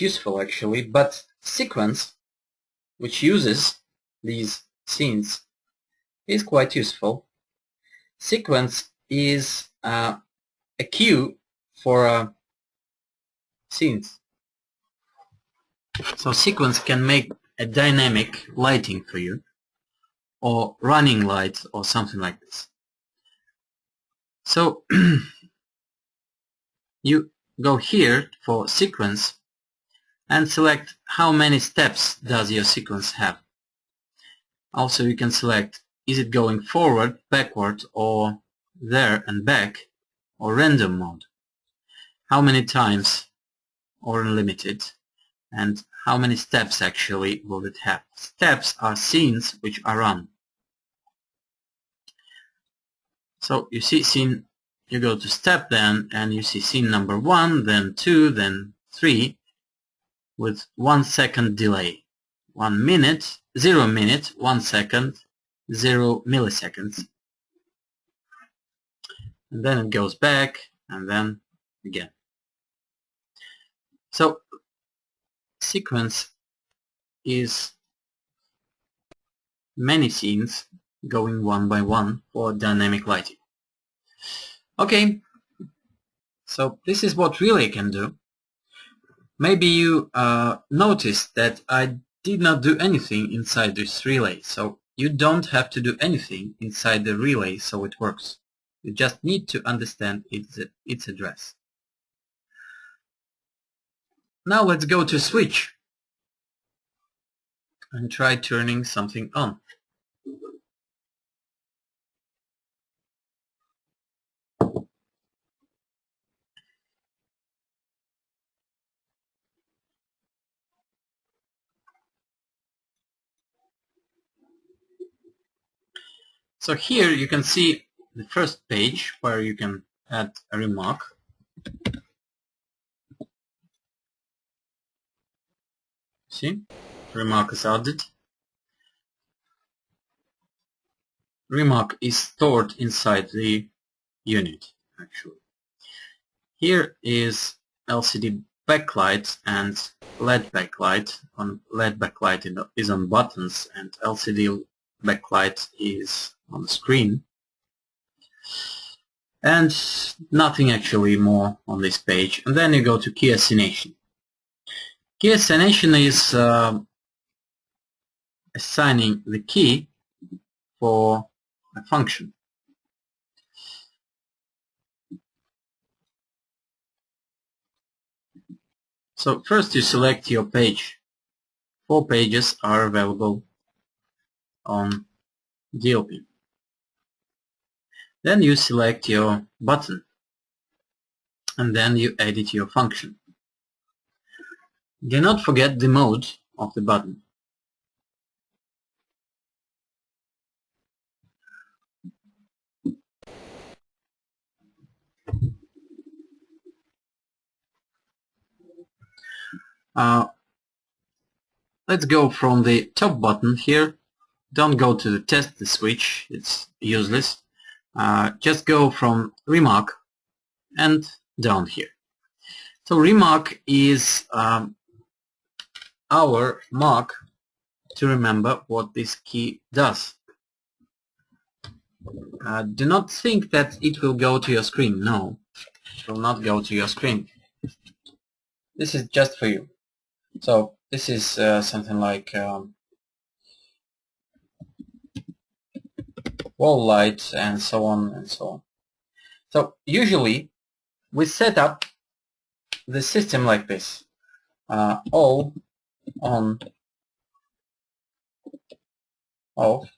useful actually, but sequence, which uses these scenes, is quite useful. Sequence is a cue for scenes. So sequence can make a dynamic lighting for you, or running lights, or something like this. So you go here for sequence and select how many steps does your sequence have. Also you can select, is it going forward, backward, or there and back, or random mode. How many times, or unlimited, and how many steps actually will it have. Steps are scenes which are run. So you see scene, you go to step then, and you see scene number 1, then 2, then 3, with 1 second delay. 1 minute, 0 minute, 1 second, 0 milliseconds. And then it goes back, and then again. So sequence is many scenes going one by one for dynamic lighting. Okay, so this is what relay can do. Maybe you noticed that I did not do anything inside this relay, so you don't have to do anything inside the relay so it works. You just need to understand its address. Now let's go to switch and try turning something on. So here you can see the first page where you can add a remark. See, remark is added. Remark is stored inside the unit actually. Here is LCD backlight and LED backlight. LED backlight is on buttons, and LCD backlight is on the screen. And nothing actually more on this page. And then you go to key assignation. Key assignation is assigning the key for a function. So first you select your page. 4 pages are available on DOP. Then you select your button, and then you edit your function. Do not forget the mode of the button. Let's go from the top button here. Don't go to the test the switch, it's useless. Just go from remark and down here. So remark is our mark to remember what this key does. Do not think that it will go to your screen. No, it will not go to your screen. This is just for you. So this is something like wall light and so on and so on. So usually we set up the system like this. All, on, off.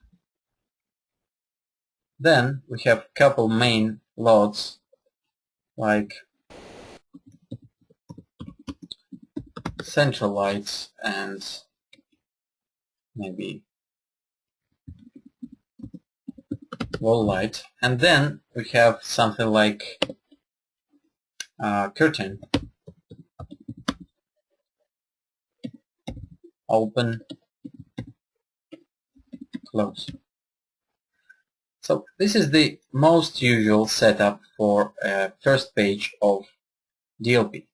Then we have couple main loads like central lights and maybe wall light, and then we have something like curtain, open, close. So this is the most usual setup for a first page of DLP.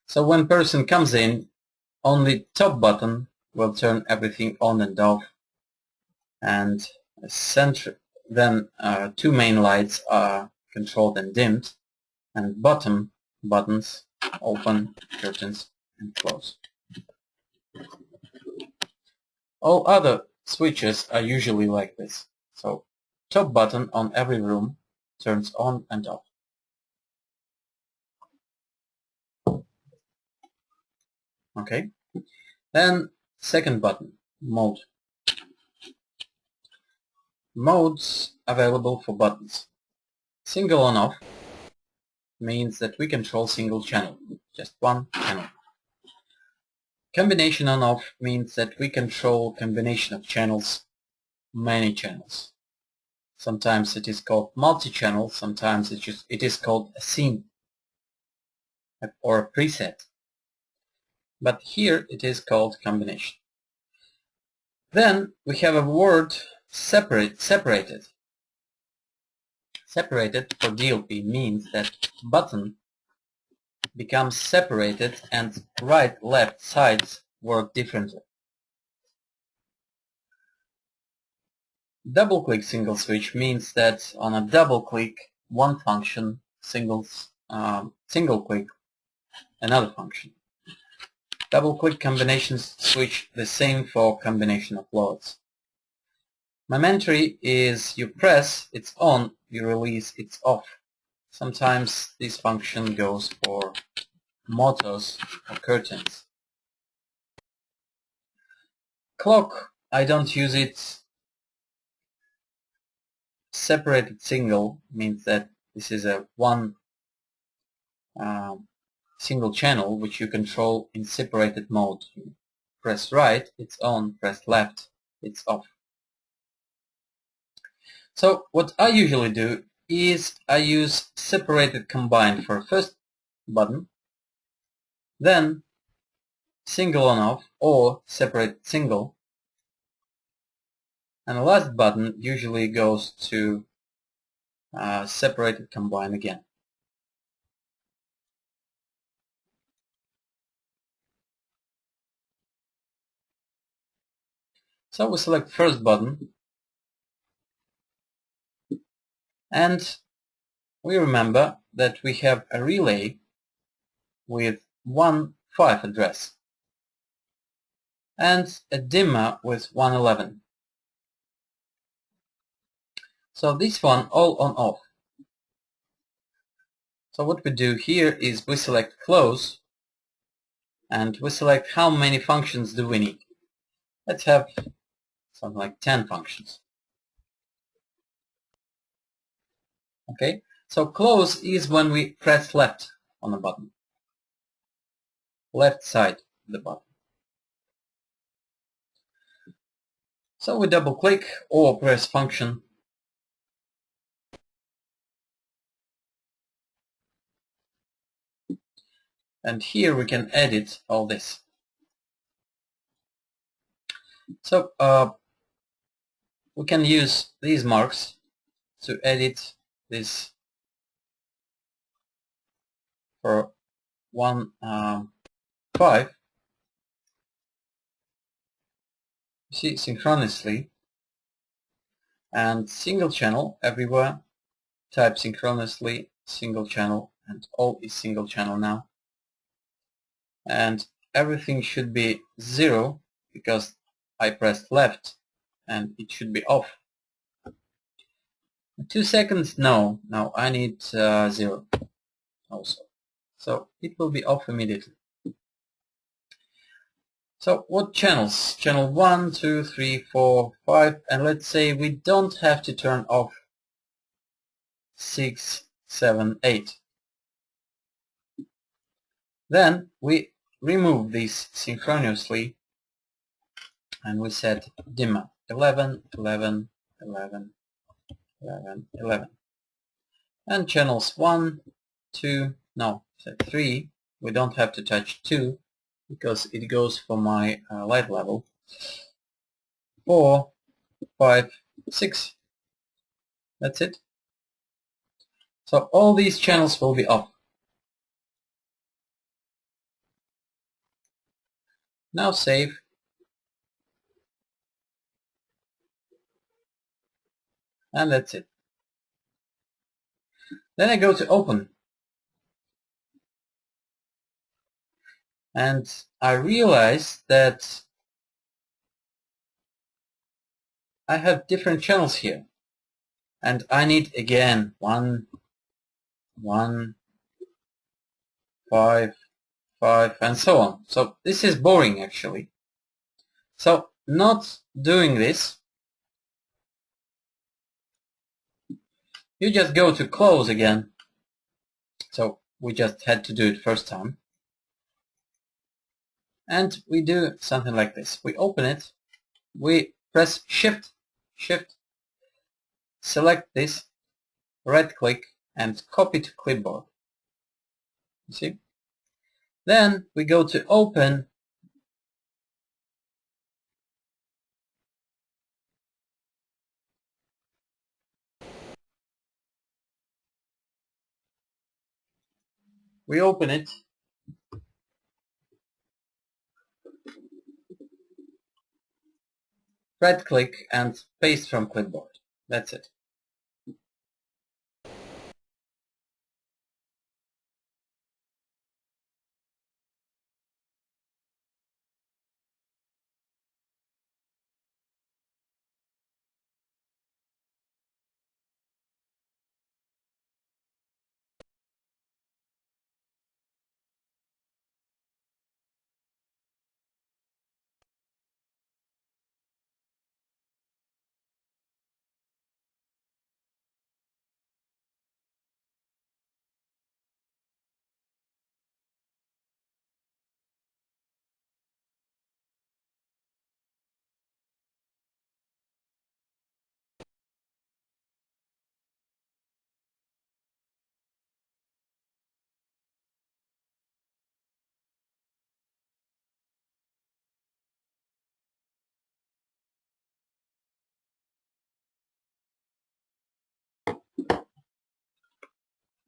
So when person comes in, only top button will turn everything on and off, and then two main lights are controlled and dimmed, and bottom buttons open, curtains, and close. All other switches are usually like this. So top button on every room turns on and off. Okay. Then second button, mode. Modes available for buttons. Single on off means that we control single channel, just one channel. Combination on off means that we control combination of channels, many channels. Sometimes it is called multi-channel, sometimes it is called a scene or a preset. But here it is called combination. Then we have a word separated. Separated for DLP means that button becomes separated and right-left sides work differently. Double-click single switch means that on a double-click one function, single-click another function. Double-click combination switch, the same for combination of loads. Momentary is you press, it's on, you release, it's off. Sometimes this function goes for motors or curtains. Clock, I don't use it. Separated single means that this is a one single channel which you control in separated mode. You press right, it's on, press left, it's off. So what I usually do is I use separated combined for first button, then single on off or separate single, and the last button usually goes to separated combine again. So we select first button, and we remember that we have a relay with 1.5 address and a dimmer with 111. So this one all on off. So what we do here is we select close and we select how many functions do we need. Let's have something like 10 functions. Okay, so close is when we press left on the button, left side of the button. So we double click or press function, and here we can edit all this. So we can use these marks to edit this for 1.5. You see synchronously, and single channel everywhere. Type synchronously single channel, and all is single channel now. And everything should be 0 because I pressed left, and it should be off. 2 seconds, no, I need 0 also. So it will be off immediately. So what channels? Channel 1, 2, 3, 4, 5, and let's say we don't have to turn off 6, 7, 8. Then we remove these synchronously, and we set dimmer 11, 11, 11, 11, 11. And channels 1, 2, no, set 3. We don't have to touch 2 because it goes for my light level. 4, 5, 6. That's it. So all these channels will be off. Now save. And that's it. Then I go to open. And I realize that I have different channels here. And I need again 1, 1, 5, 5, and so on. So this is boring actually. So not doing this, you just go to close again. So we just had to do it first time. And we do something like this. We open it, we press Shift, select this, right click, and copy to clipboard. You see? Then we go to open, we open it, right click and paste from clipboard. That's it.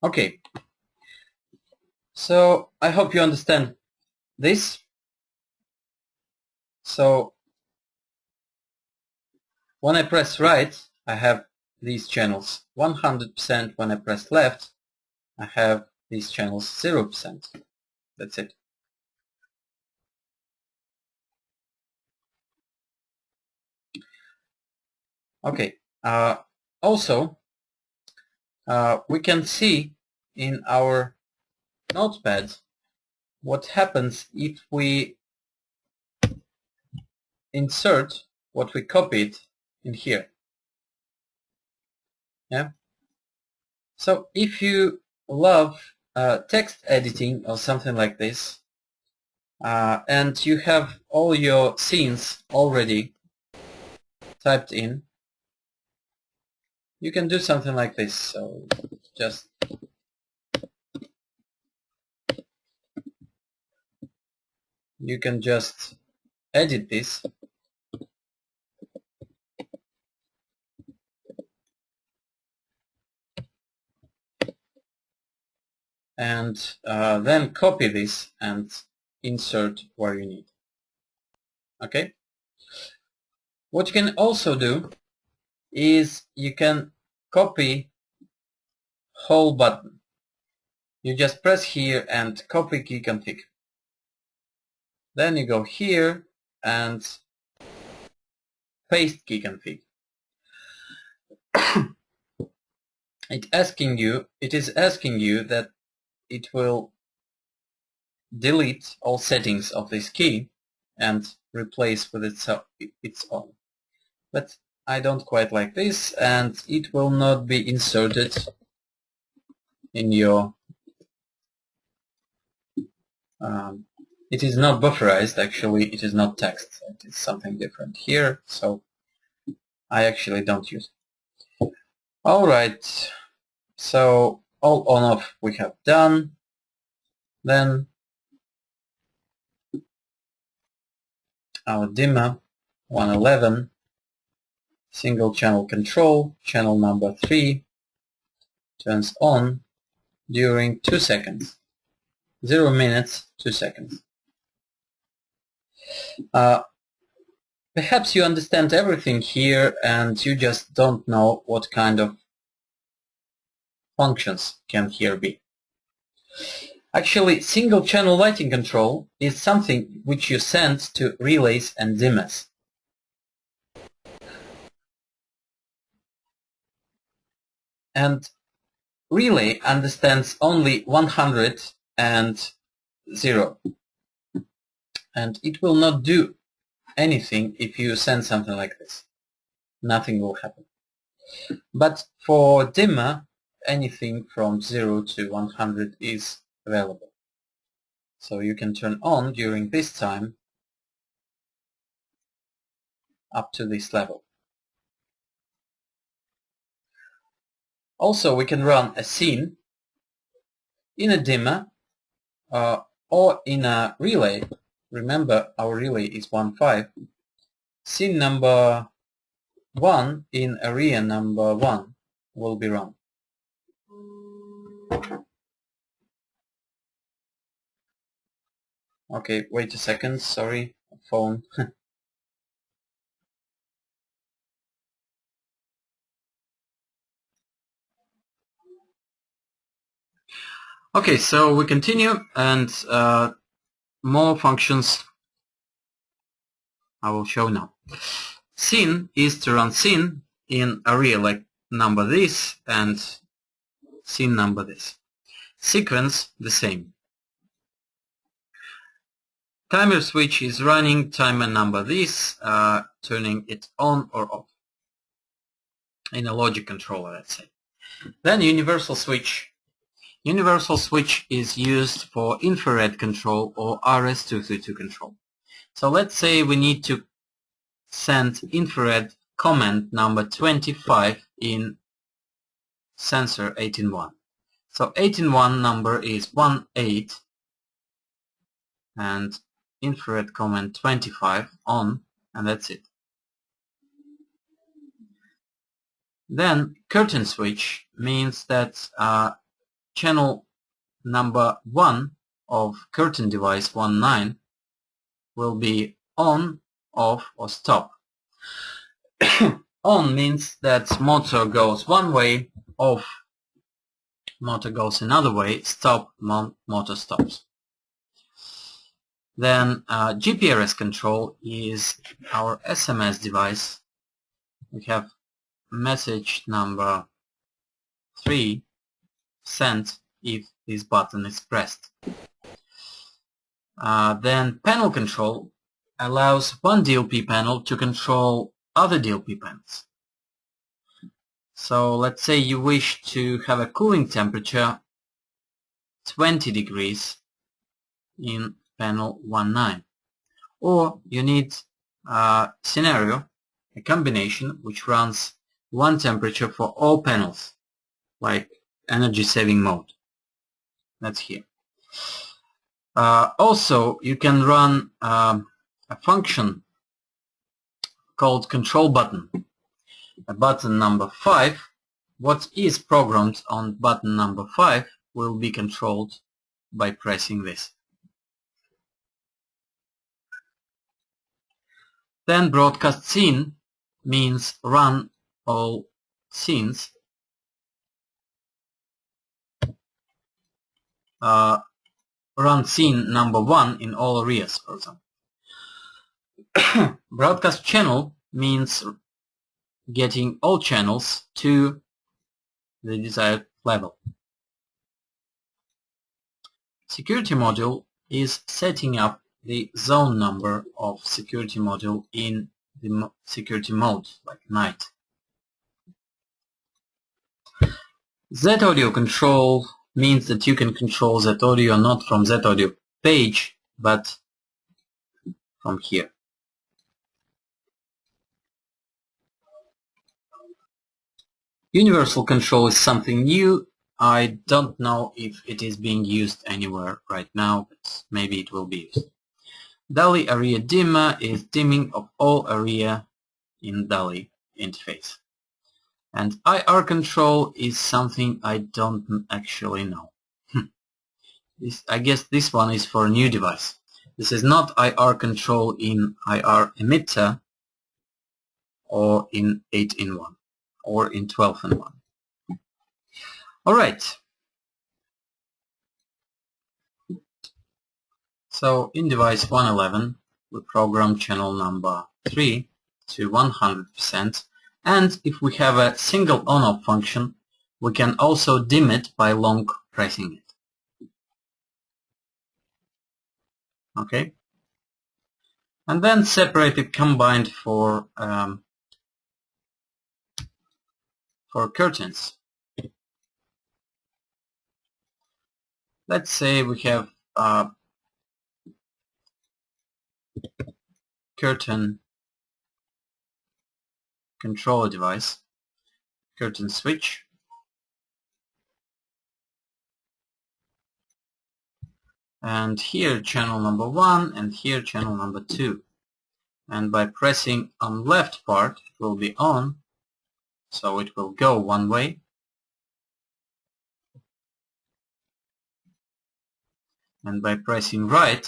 Okay. So I hope you understand this. So when I press right, I have these channels 100%. When I press left, I have these channels 0%. That's it. Okay. Also, we can see in our notepad what happens if we insert what we copied in here. Yeah. So if you love text editing or something like this, and you have all your scenes already typed in, you can do something like this. So just you can just edit this and then copy this and insert where you need. Okay. What you can also do is you can copy whole button. You just press here and copy key config. Then you go here and paste key config. It is asking you that it will delete all settings of this key and replace with its own. But I don't quite like this, and it will not be inserted in your it is not bufferized. Actually, it is not text. It is something different here, so I actually don't use it. Alright, so all on-off we have done. Then our dimmer 111, single channel control, channel number 3, turns on during 2 seconds. 0 minutes, 2 seconds. Perhaps you understand everything here and you just don't know what kind of functions can here be. Actually, single channel lighting control is something which you send to relays and dimmers. And relay understands only 100 and 0. And it will not do anything if you send something like this. Nothing will happen. But for dimmer, anything from 0 to 100 is available. So you can turn on during this time up to this level. Also, we can run a scene in a dimmer or in a relay. Remember, our relay is 1.5. Scene number 1 in area number 1 will be run. Okay, wait a second, sorry, phone. Okay, so we continue, and more functions I will show now. Scene is to run scene in area like number this and scene number this. Sequence the same. Timer switch is running timer number this, turning it on or off in a logic controller, let's say. Then universal switch. Universal switch is used for infrared control or RS-232 control. So let's say we need to send infrared command number 25 in sensor 18.1. So 18.1 number is 18 and infrared command 25 on, and that's it. Then curtain switch means that channel number 1 of curtain device 19 will be on, off or stop. On means that motor goes one way, off motor goes another way, stop motor stops. Then GPRS control is our SMS device. We have message number 3 sent if this button is pressed. Then panel control allows one DLP panel to control other DLP panels. So let's say you wish to have a cooling temperature 20 degrees in panel 19, or you need a scenario, a combination which runs one temperature for all panels, like energy saving mode. That's here. Also, you can run a function called control button. A button number 5, what is programmed on button number 5 will be controlled by pressing this. Then broadcast scene means run all scenes. Run scene number 1 in all areas, for example. Broadcast channel means getting all channels to the desired level. Security module is setting up the zone number of security module in the security mode, like night. Z-audio control means that you can control Z-audio not from Z-audio page, but from here. Universal control is something new. I don't know if it is being used anywhere right now, but maybe it will be used. DALI area dimmer is dimming of all area in DALI interface. And IR control is something I don't actually know. I guess this one is for a new device. This is not IR control in IR emitter or in 8-in-1 or in 12-in-1. Alright. So in device 111 we program channel number 3 to 100%, and if we have a single on-off function we can also dim it by long pressing it. Okay, and then separate it combined for curtains. Let's say we have a curtain control device, curtain switch, and here channel number 1 and here channel number 2, and by pressing on left part it will be on, so it will go one way, and by pressing right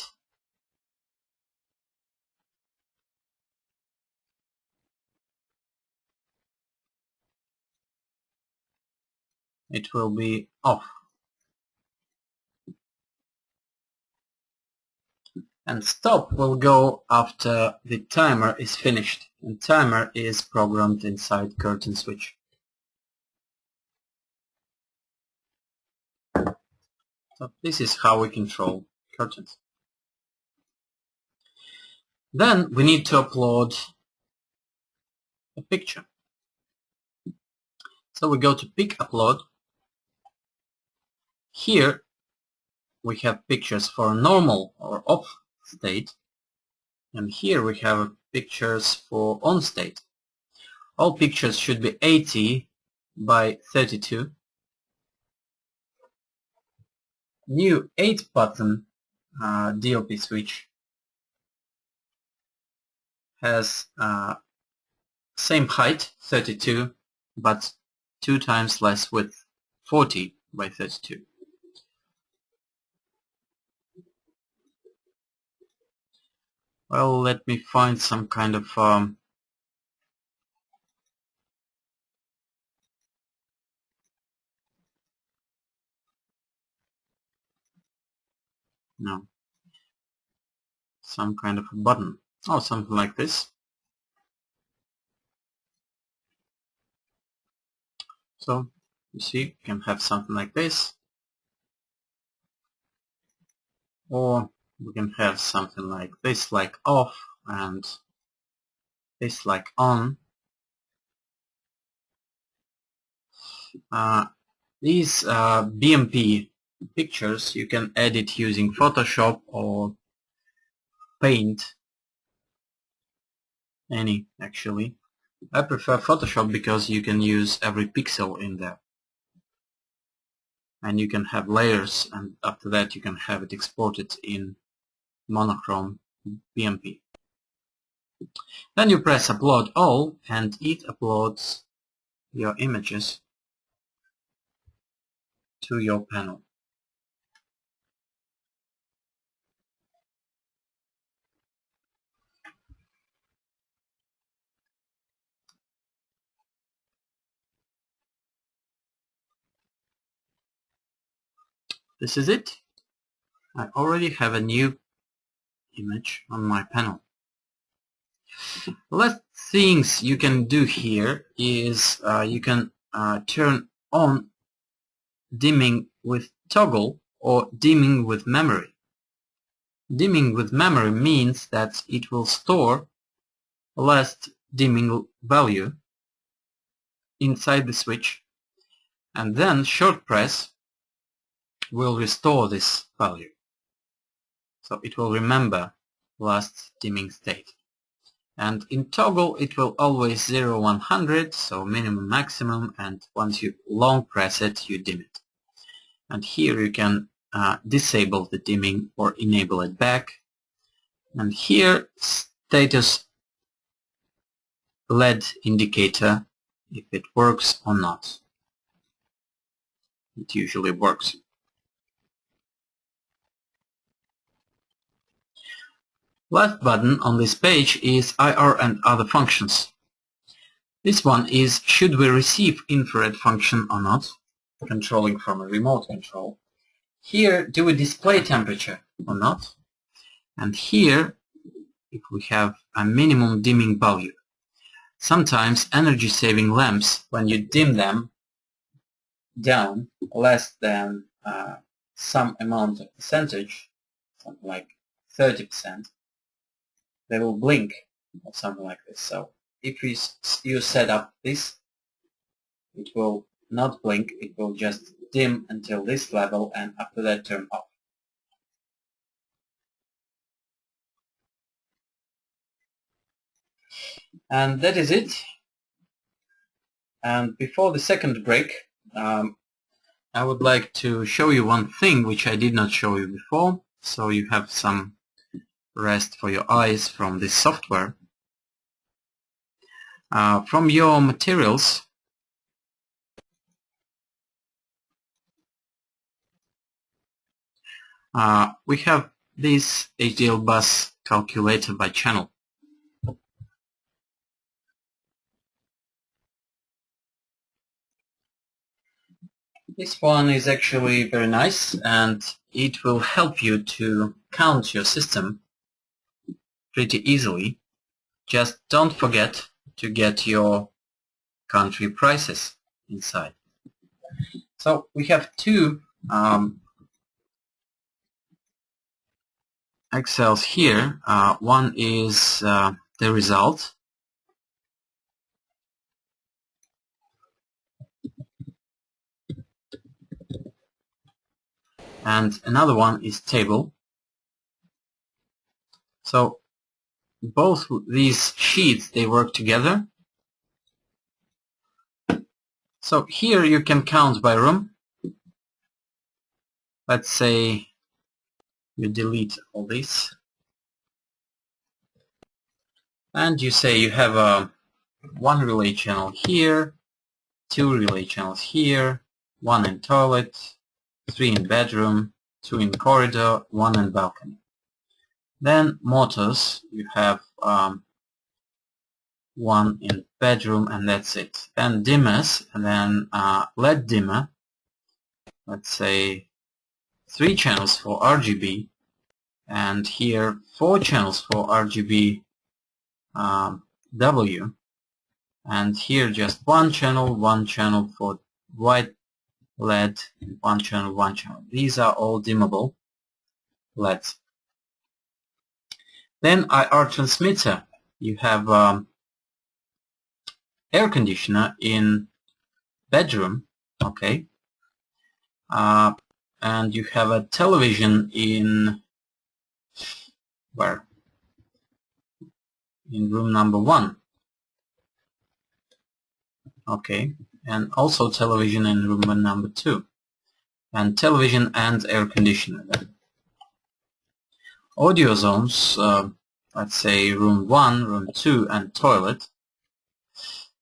it will be off. And stop will go after the timer is finished, and timer is programmed inside curtain switch. So this is how we control curtains. Then we need to upload a picture. So we go to pick upload. Here we have pictures for normal or off state, and here we have pictures for on state. All pictures should be 80 by 32. New 8-button DLP switch has same height, 32, but 2 times less width, 40 by 32. Well, let me find some kind of some kind of a button. Oh, something like this. So you see, you can have something like this, or we can have something like this, like off, and this like on. These BMP pictures you can edit using Photoshop or Paint, any actually. I prefer Photoshop because you can use every pixel in there, and you can have layers, and after that you can have it exported in monochrome BMP. Then you press upload all, and it uploads your images to your panel. This is it. I already have a new image on my panel. The last things you can do here is you can turn on dimming with toggle or dimming with memory. Dimming with memory means that it will store the last dimming value inside the switch, and then short press will restore this value. So it will remember last dimming state. And in toggle it will always 0 100, so minimum maximum, and once you long press it you dim it. And here you can disable the dimming or enable it back. And here status LED indicator, if it works or not. It usually works. Last button on this page is IR and other functions. This one is should we receive infrared function or not, controlling from a remote control. Here, do we display temperature or not? And here, if we have a minimum dimming value. Sometimes energy saving lamps, when you dim them down less than some amount of percentage, something like 30%, they will blink or something like this. So if you set up this, it will not blink, it will just dim until this level and after that turn off. And that is it. And before the second break, I would like to show you one thing which I did not show you before, so you have some rest for your eyes from this software. From your materials, we have this HDL bus calculator by channel. This one is actually very nice and it will help you to count your system pretty easily. Just don't forget to get your country prices inside. So we have two Excels here. One is the result, and another one is table. So both these sheets, they work together. So here you can count by room. Let's say you delete all this and you say you have one relay channel here, two relay channels here, one in toilet, three in bedroom, two in corridor, one in balcony. Then motors, you have one in bedroom and that's it. Then dimmers, and then LED dimmer, let's say 3 channels for RGB, and here 4 channels for RGB W, and here just one channel for white LED, one channel. These are all dimmable LEDs. Then IR transmitter, you have air conditioner in bedroom, okay, and you have a television in where? In room number 1, okay, and also television in room number 2, and television and air conditioner then. Audio zones, let's say room 1, room 2 and toilet,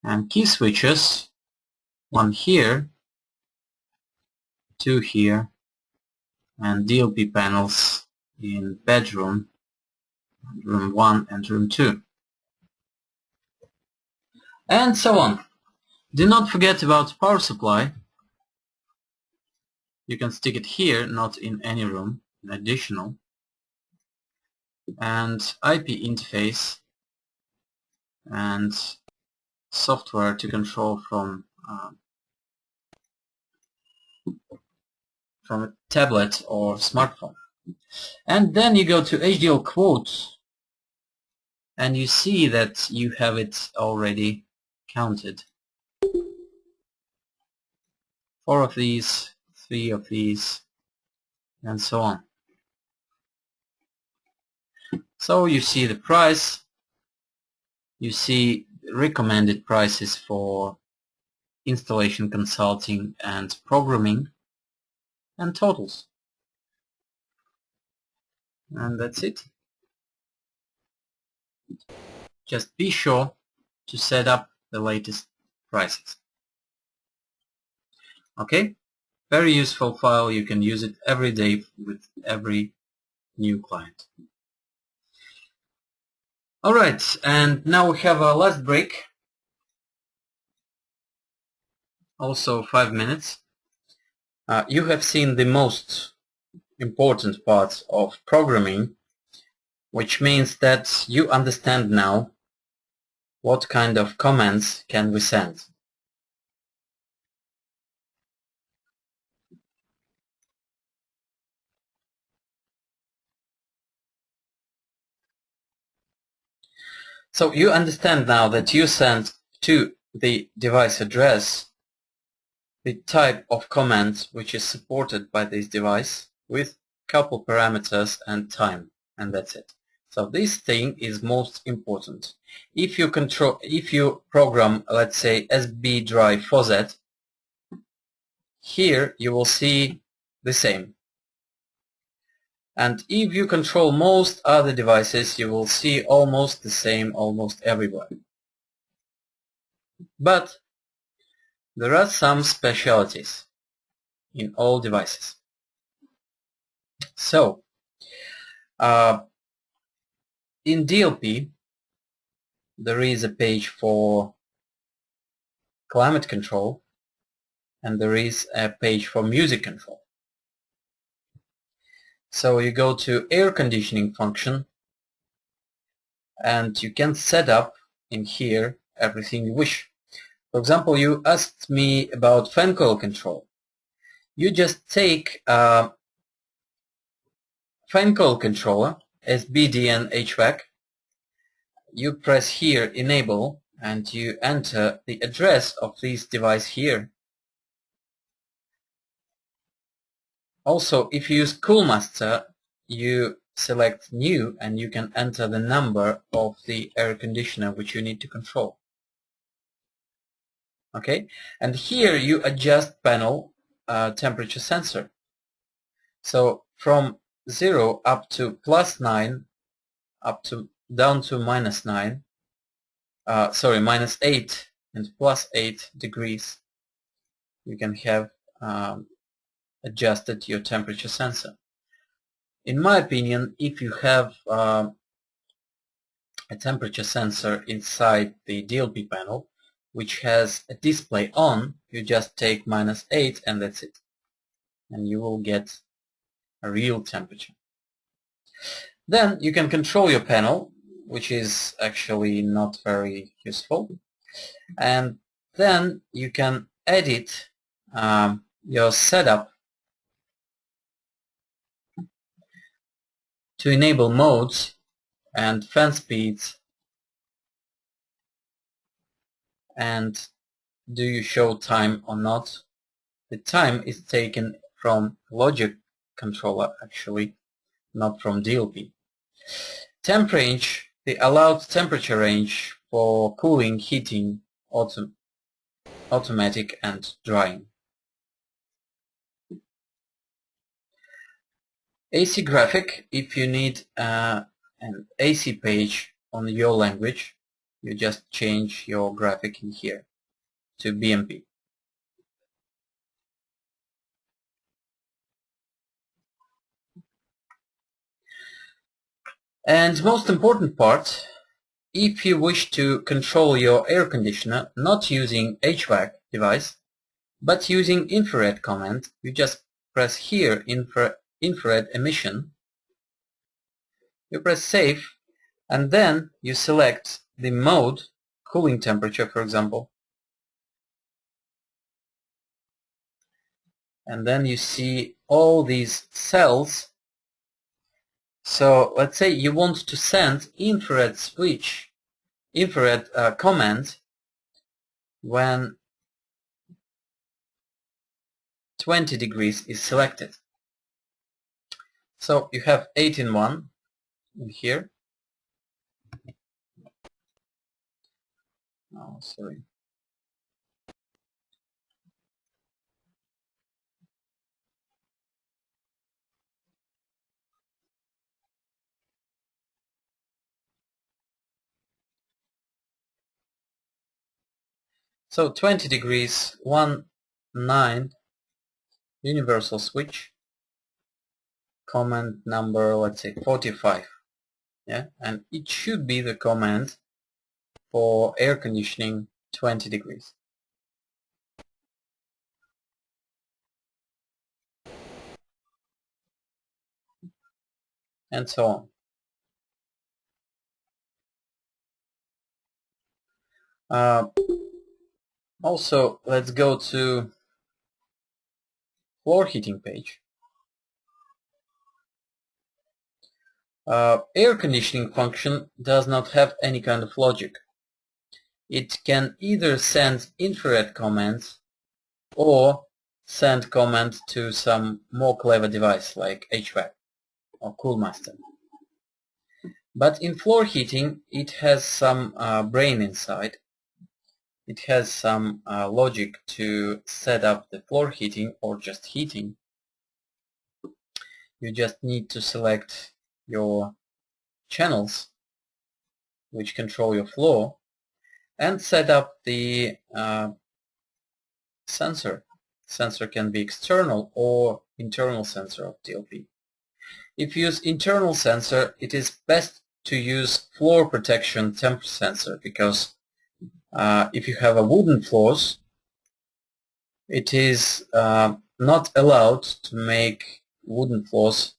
and key switches, 1 here, 2 here, and DLP panels in bedroom, room 1 and room 2, and so on. Do not forget about power supply. You can stick it here, not in any room, an additional, and IP interface and software to control from a tablet or smartphone. And then you go to HDL quotes and you see that you have it already counted. 4 of these, 3 of these, and so on. So you see the price, you see recommended prices for installation consulting and programming, and totals. And that's it. Just be sure to set up the latest prices. Okay? Very useful file. You can use it every day with every new client. Alright, and now we have our last break. Also 5 minutes. You have seen the most important part of programming, which means that you understand now what kind of commands can we send. So you understand now that you send to the device address the type of command which is supported by this device with couple parameters and time, and that's it. So this thing is most important. If you program, let's say, SB drive FOZ, here you will see the same. And if you control most other devices, you will see almost the same almost everywhere. But there are some specialities in all devices. So, in DLP, there is a page for climate control, and there is a page for music control. So you go to air conditioning function, and you can set up in here everything you wish. For example, you asked me about fan coil control. You just take a fan coil controller, SBD and HVAC, you press here enable, and you enter the address of this device here. Also, if you use CoolMaster, you select new and you can enter the number of the air conditioner which you need to control. Okay, and here you adjust panel temperature sensor. So from 0 up to +9, up to down to -9, -8 and +8 degrees, you can have adjusted your temperature sensor. In my opinion, if you have a temperature sensor inside the DLP panel which has a display on, you just take -8 and that's it, and you will get a real temperature. Then you can control your panel, which is actually not very useful, and then you can edit your setup to enable modes and fan speeds, and do you show time or not. The time is taken from logic controller actually, not from DLP. Temp range, the allowed temperature range for cooling, heating, automatic and drying. AC graphic, if you need an AC page on your language, you just change your graphic in here to BMP. And most important part, if you wish to control your air conditioner not using HVAC device, but using infrared command, you just press here infrared emission, you press save, and then you select the mode, cooling temperature for example, and then you see all these cells. So let's say you want to send infrared switch, infrared command when 20 degrees is selected. So you have 8 in 1 in here, Oh, sorry. So 20 degrees, 9 universal switch, command number, let's say 45. Yeah, and it should be the command for air conditioning 20 degrees. And so on. Also, let's go to floor heating page. Air conditioning function does not have any kind of logic. It can either send infrared commands or send command to some more clever device like HVAC or Coolmaster. But in floor heating it has some brain inside. It has some logic to set up the floor heating or just heating. You just need to select your channels which control your floor and set up the sensor. Sensor can be external or internal sensor of DLP. If you use internal sensor, it is best to use floor protection temp sensor, because if you have a wooden floors, it is not allowed to make wooden floors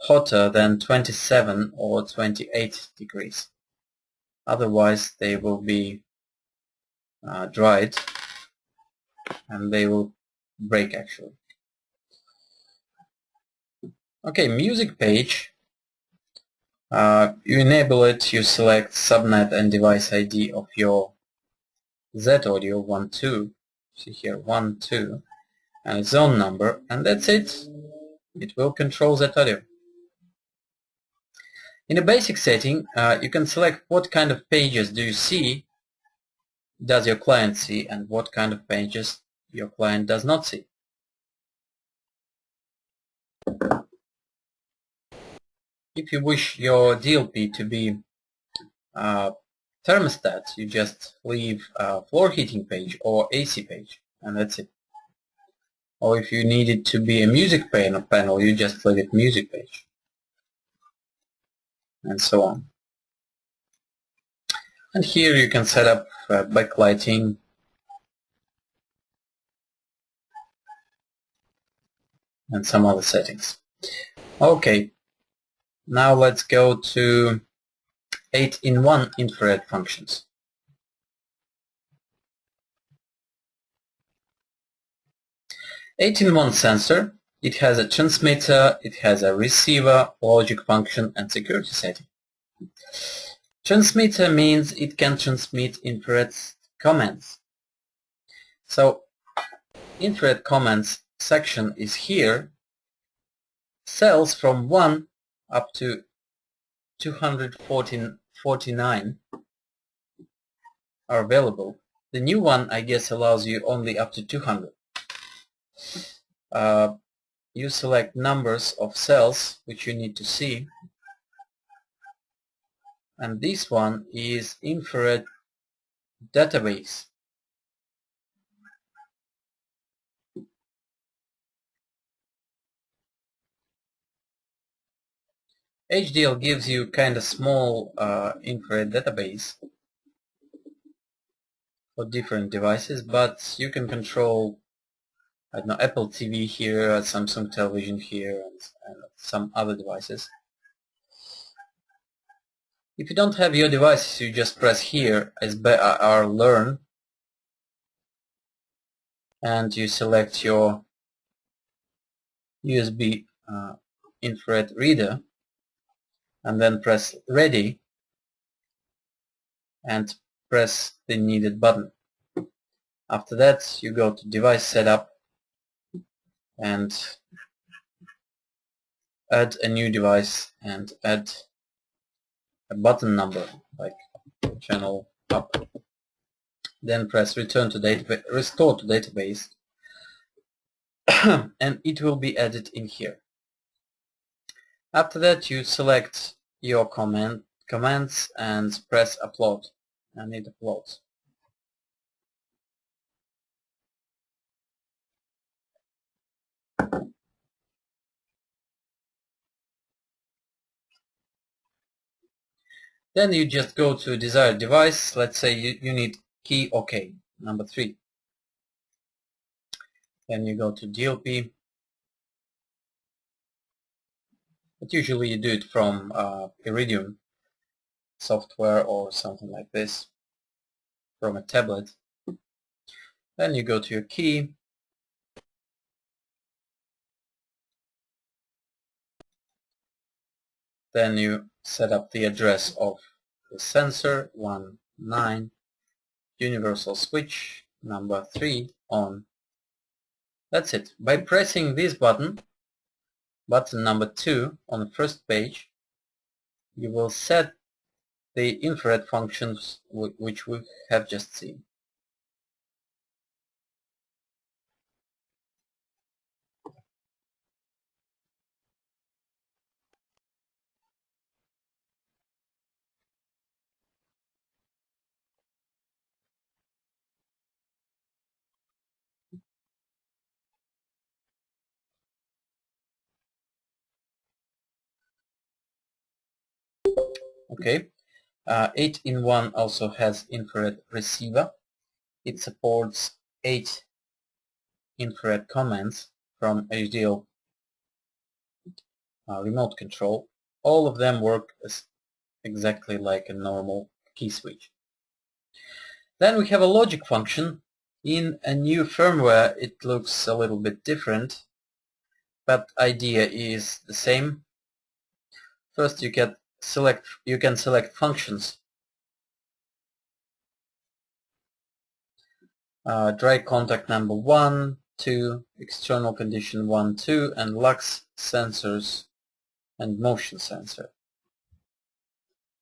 hotter than 27 or 28 degrees. Otherwise they will be dried and they will break actually. Okay, music page. You enable it, you select subnet and device ID of your Z audio 12. See here 12 and its zone number, and that's it. It will control that audio. In a basic setting, you can select what kind of pages do you see, does your client see, and what kind of pages your client does not see. If you wish your DLP to be thermostat, you just leave floor heating page or AC page, and that's it. Or if you need it to be a music panel, you just leave it music page, and so on. And here you can set up backlighting and some other settings. Okay, now let's go to 8-in-1 infrared functions. 8-in-1 sensor, it has a transmitter, it has a receiver, logic function, and security setting. Transmitter means it can transmit infrared commands. So infrared commands section is here. Cells from 1 up to 249 are available. The new one, I guess, allows you only up to 200. You select numbers of cells which you need to see, and this one is infrared database. HDL gives you kind of small infrared database for different devices, but you can control, I don't know, Apple TV here, Samsung television here, and some other devices. If you don't have your devices, you just press here as or learn, and you select your USB infrared reader, and then press ready and press the needed button. After that you go to device setup and add a new device and add a button number like channel up. Then press return to database, restore to database, and it will be added in here. After that, you select your commands and press upload, and it uploads. Then you just go to desired device. Let's say you need key OK, number 3. Then you go to DLP. But usually you do it from Iridium software or something like this, from a tablet. Then you go to your key. Then you set up the address of the sensor, 19, universal switch, number 3, on. That's it. By pressing this button number 2 on the first page, you will set the infrared functions which we have just seen. Okay. 8-in-1 also has infrared receiver. It supports 8 infrared commands from HDL remote control. All of them work exactly like a normal key switch. Then we have a logic function. In a new firmware it looks a little bit different, but idea is the same. First you can select functions. Dry contact number 1, 2, external condition 1, 2, and lux sensors and motion sensor,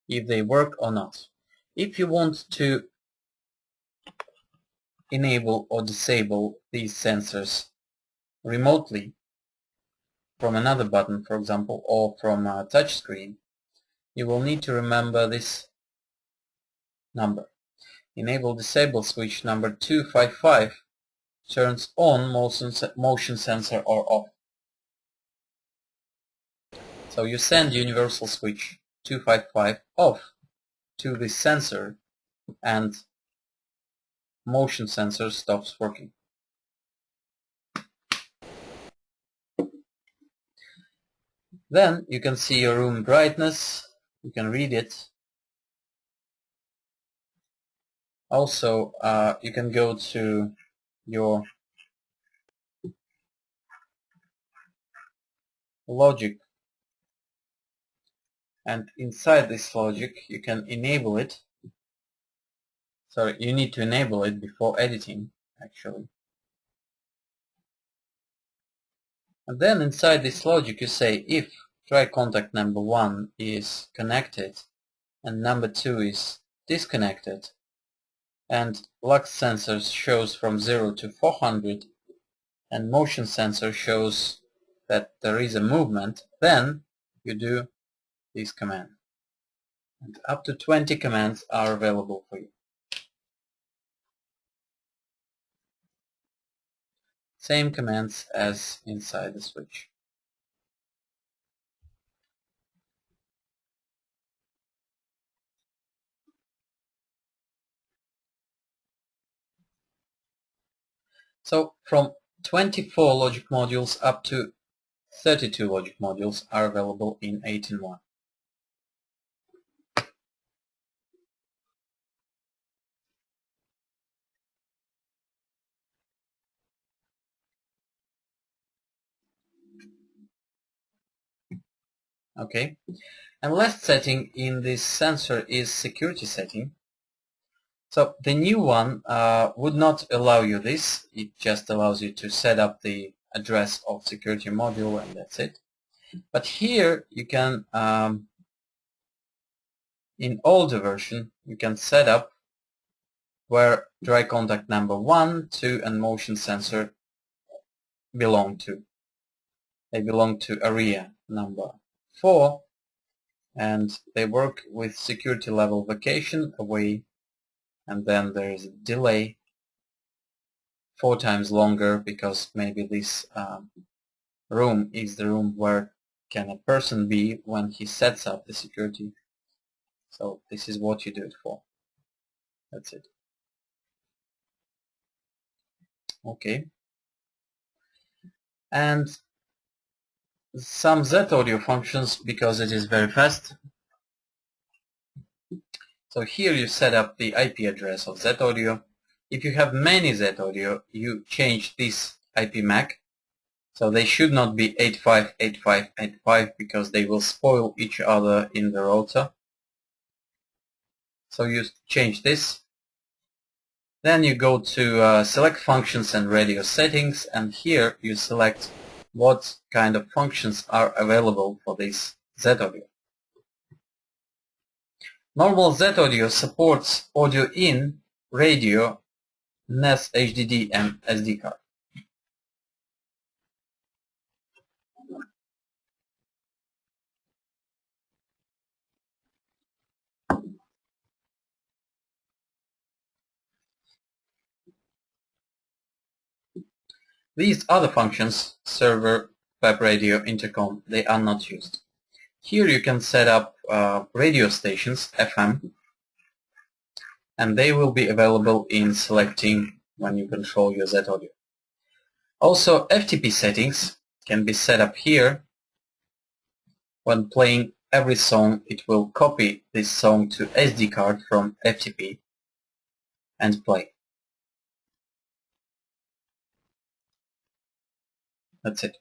if they work or not. If you want to enable or disable these sensors remotely from another button, for example, or from a touch screen, you will need to remember this number. Enable disable switch number 255 turns on motion sensor or off. So you send universal switch 255 off to this sensor and motion sensor stops working. Then you can see your room brightness, you can read it. Also, you can go to your logic, and inside this logic you can enable it. Sorry, you need to enable it before editing, actually. And then inside this logic you say if dry contact number 1 is connected and number 2 is disconnected, and lux sensor shows from 0 to 400 and motion sensor shows that there is a movement, then you do this command. And up to 20 commands are available for you. Same commands as inside the switch. So from 24 logic modules up to 32 logic modules are available in 8-in-1. Okay, and last setting in this sensor is security setting. So the new one would not allow you this. It just allows you to set up the address of security module and that's it. But here you can in older version you can set up where dry contact number 1, 2 and motion sensor belong to. They belong to area number 4 and they work with security level vacation away, and then there is a delay 4 times longer because maybe this room is the room where can a person be when he sets up the security. So this is what you do it for. That's it. Okay. And some Z audio functions because it is very fast. So here you set up the IP address of Z audio. If you have many Z audio, you change this IP MAC. So they should not be 858585 because they will spoil each other in the router. So you change this. Then you go to select functions and radio settings, and here you select what kind of functions are available for this Z audio. Normal Z audio supports audio in, radio, NES, HDD and SD card. These other functions, server, web radio, intercom, they are not used. Here you can set up radio stations, FM, and they will be available in selecting when you control your Z audio. Also, FTP settings can be set up here. When playing every song, it will copy this song to SD card from FTP and play. That's it.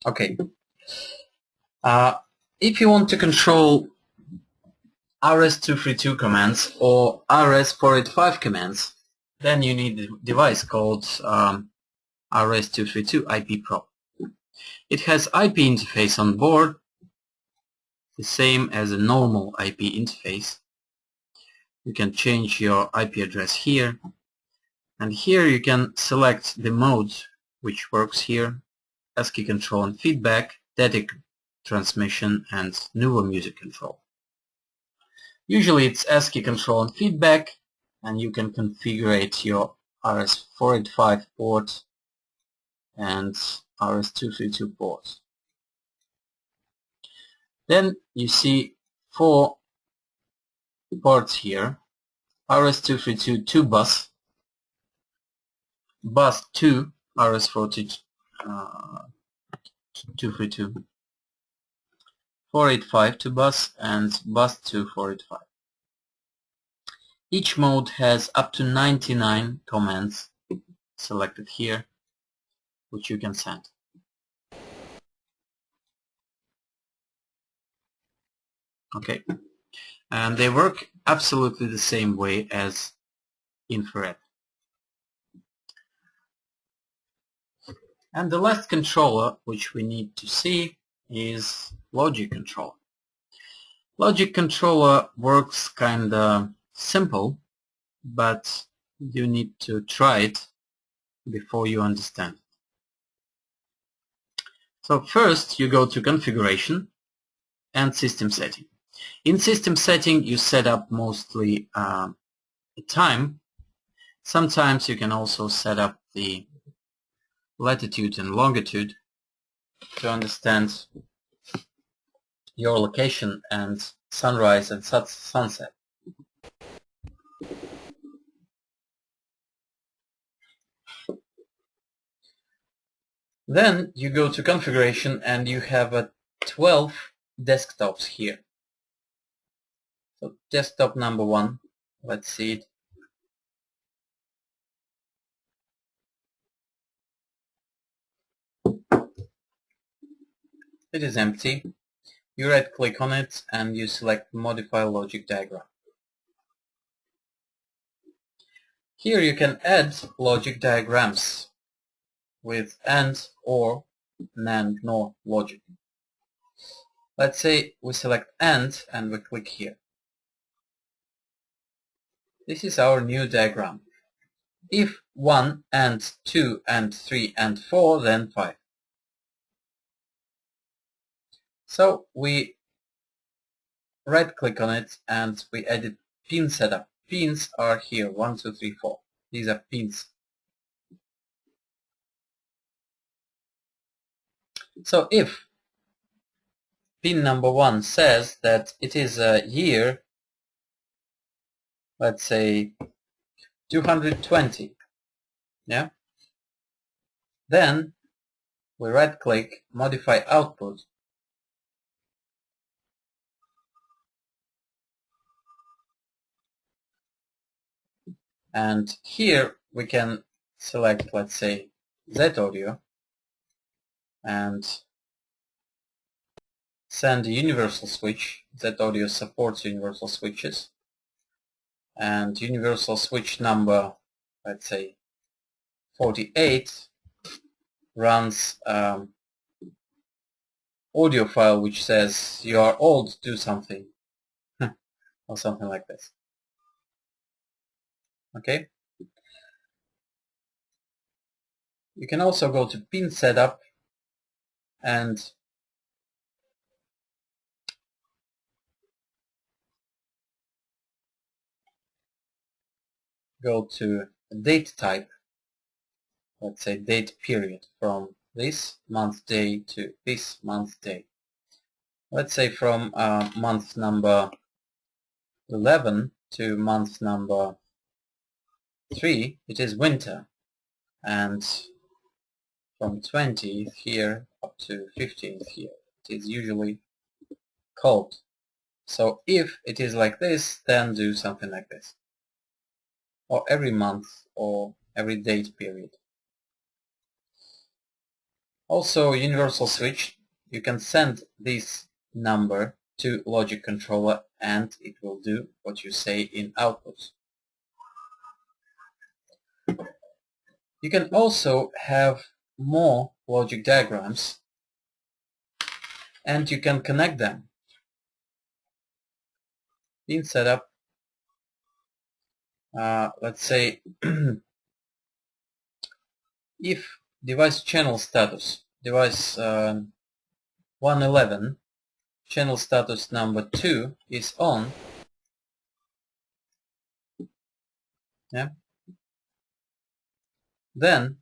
Okay. If you want to control RS-232 commands or RS-485 commands, then you need a device called RS-232 IP Pro. It has IP interface on board, the same as a normal IP interface. You can change your IP address here, and here you can select the mode which works here: ASCII control and feedback, static transmission and Nuvo music control. Usually it's ASCII control and feedback, and you can configure your RS-485 port and RS-232 port. Then you see 4 ports here: RS-232 2-bus, bus 2 RS-232, 485 2-bus and bus 2 485. Each mode has up to 99 commands selected here, which you can send. Okay, and they work absolutely the same way as infrared. And the last controller which we need to see is logic controller. Logic controller works kinda simple, but you need to try it before you understand. So first you go to configuration and system setting. In system setting you set up mostly a time. Sometimes you can also set up the latitude and longitude to understand your location and sunrise and sunset. Then you go to configuration and you have 12 desktops here. So desktop number 1, let's see it. It is empty. You right click on it and you select modify logic diagram. Here you can add logic diagrams with AND or NAND NOR logic. Let's say we select AND and we click here. This is our new diagram. If 1 and 2 and 3 and 4, then 5. So we right click on it and we edit pin setup. Pins are here, 1, 2, 3, 4. These are pins. So if pin number 1 says that it is a year, let's say 220, yeah, then we right click, modify output, and here we can select, let's say, Z audio and send a universal switch. Z audio supports universal switches, and universal switch number, let's say 48, runs audio file which says you are old, do something or something like this. Okay, you can also go to pin setup and go to date type, let's say date period, from this month day to this month day. Let's say from month number 11 to month number 3 it is winter, and from 20th here up to 15th here it is usually cold. So if it is like this, then do something like this, or every month or every date period. Also, universal switch, you can send this number to logic controller and it will do what you say in output. You can also have more logic diagrams and you can connect them. Pin setup, let's say if device channel status, device 111, channel status number 2 is on, yeah, then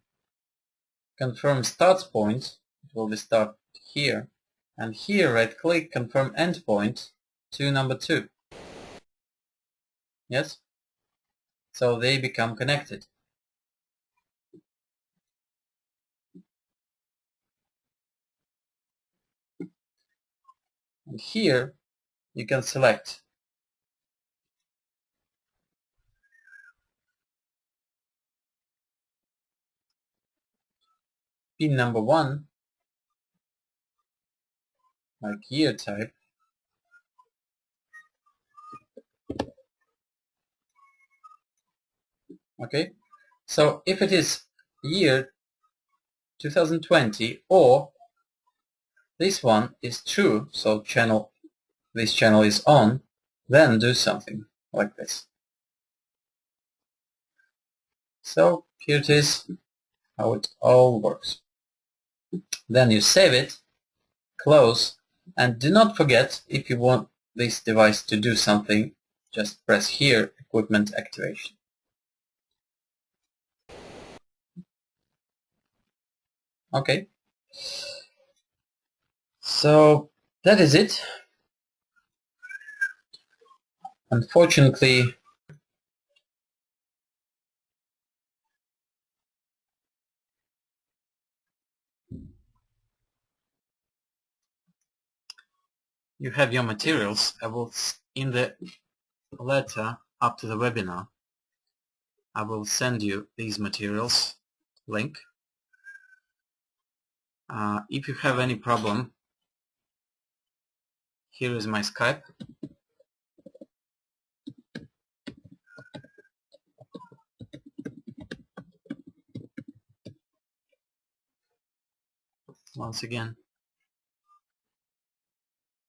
confirm start point, it will be start here, and here right click, confirm endpoint to number 2. Yes? So they become connected. And here you can select pin number 1, like year type, okay? So if it is year 2020 or this one is true, so this channel is on, then do something like this. So here it is, how it all works. Then you save it, close, and do not forget, if you want this device to do something, just press here, equipment activation. Okay. So that is it. Unfortunately, you have your materials. I will, in the letter up to the webinar, I will send you these materials link. If you have any problem, here is my Skype. once again.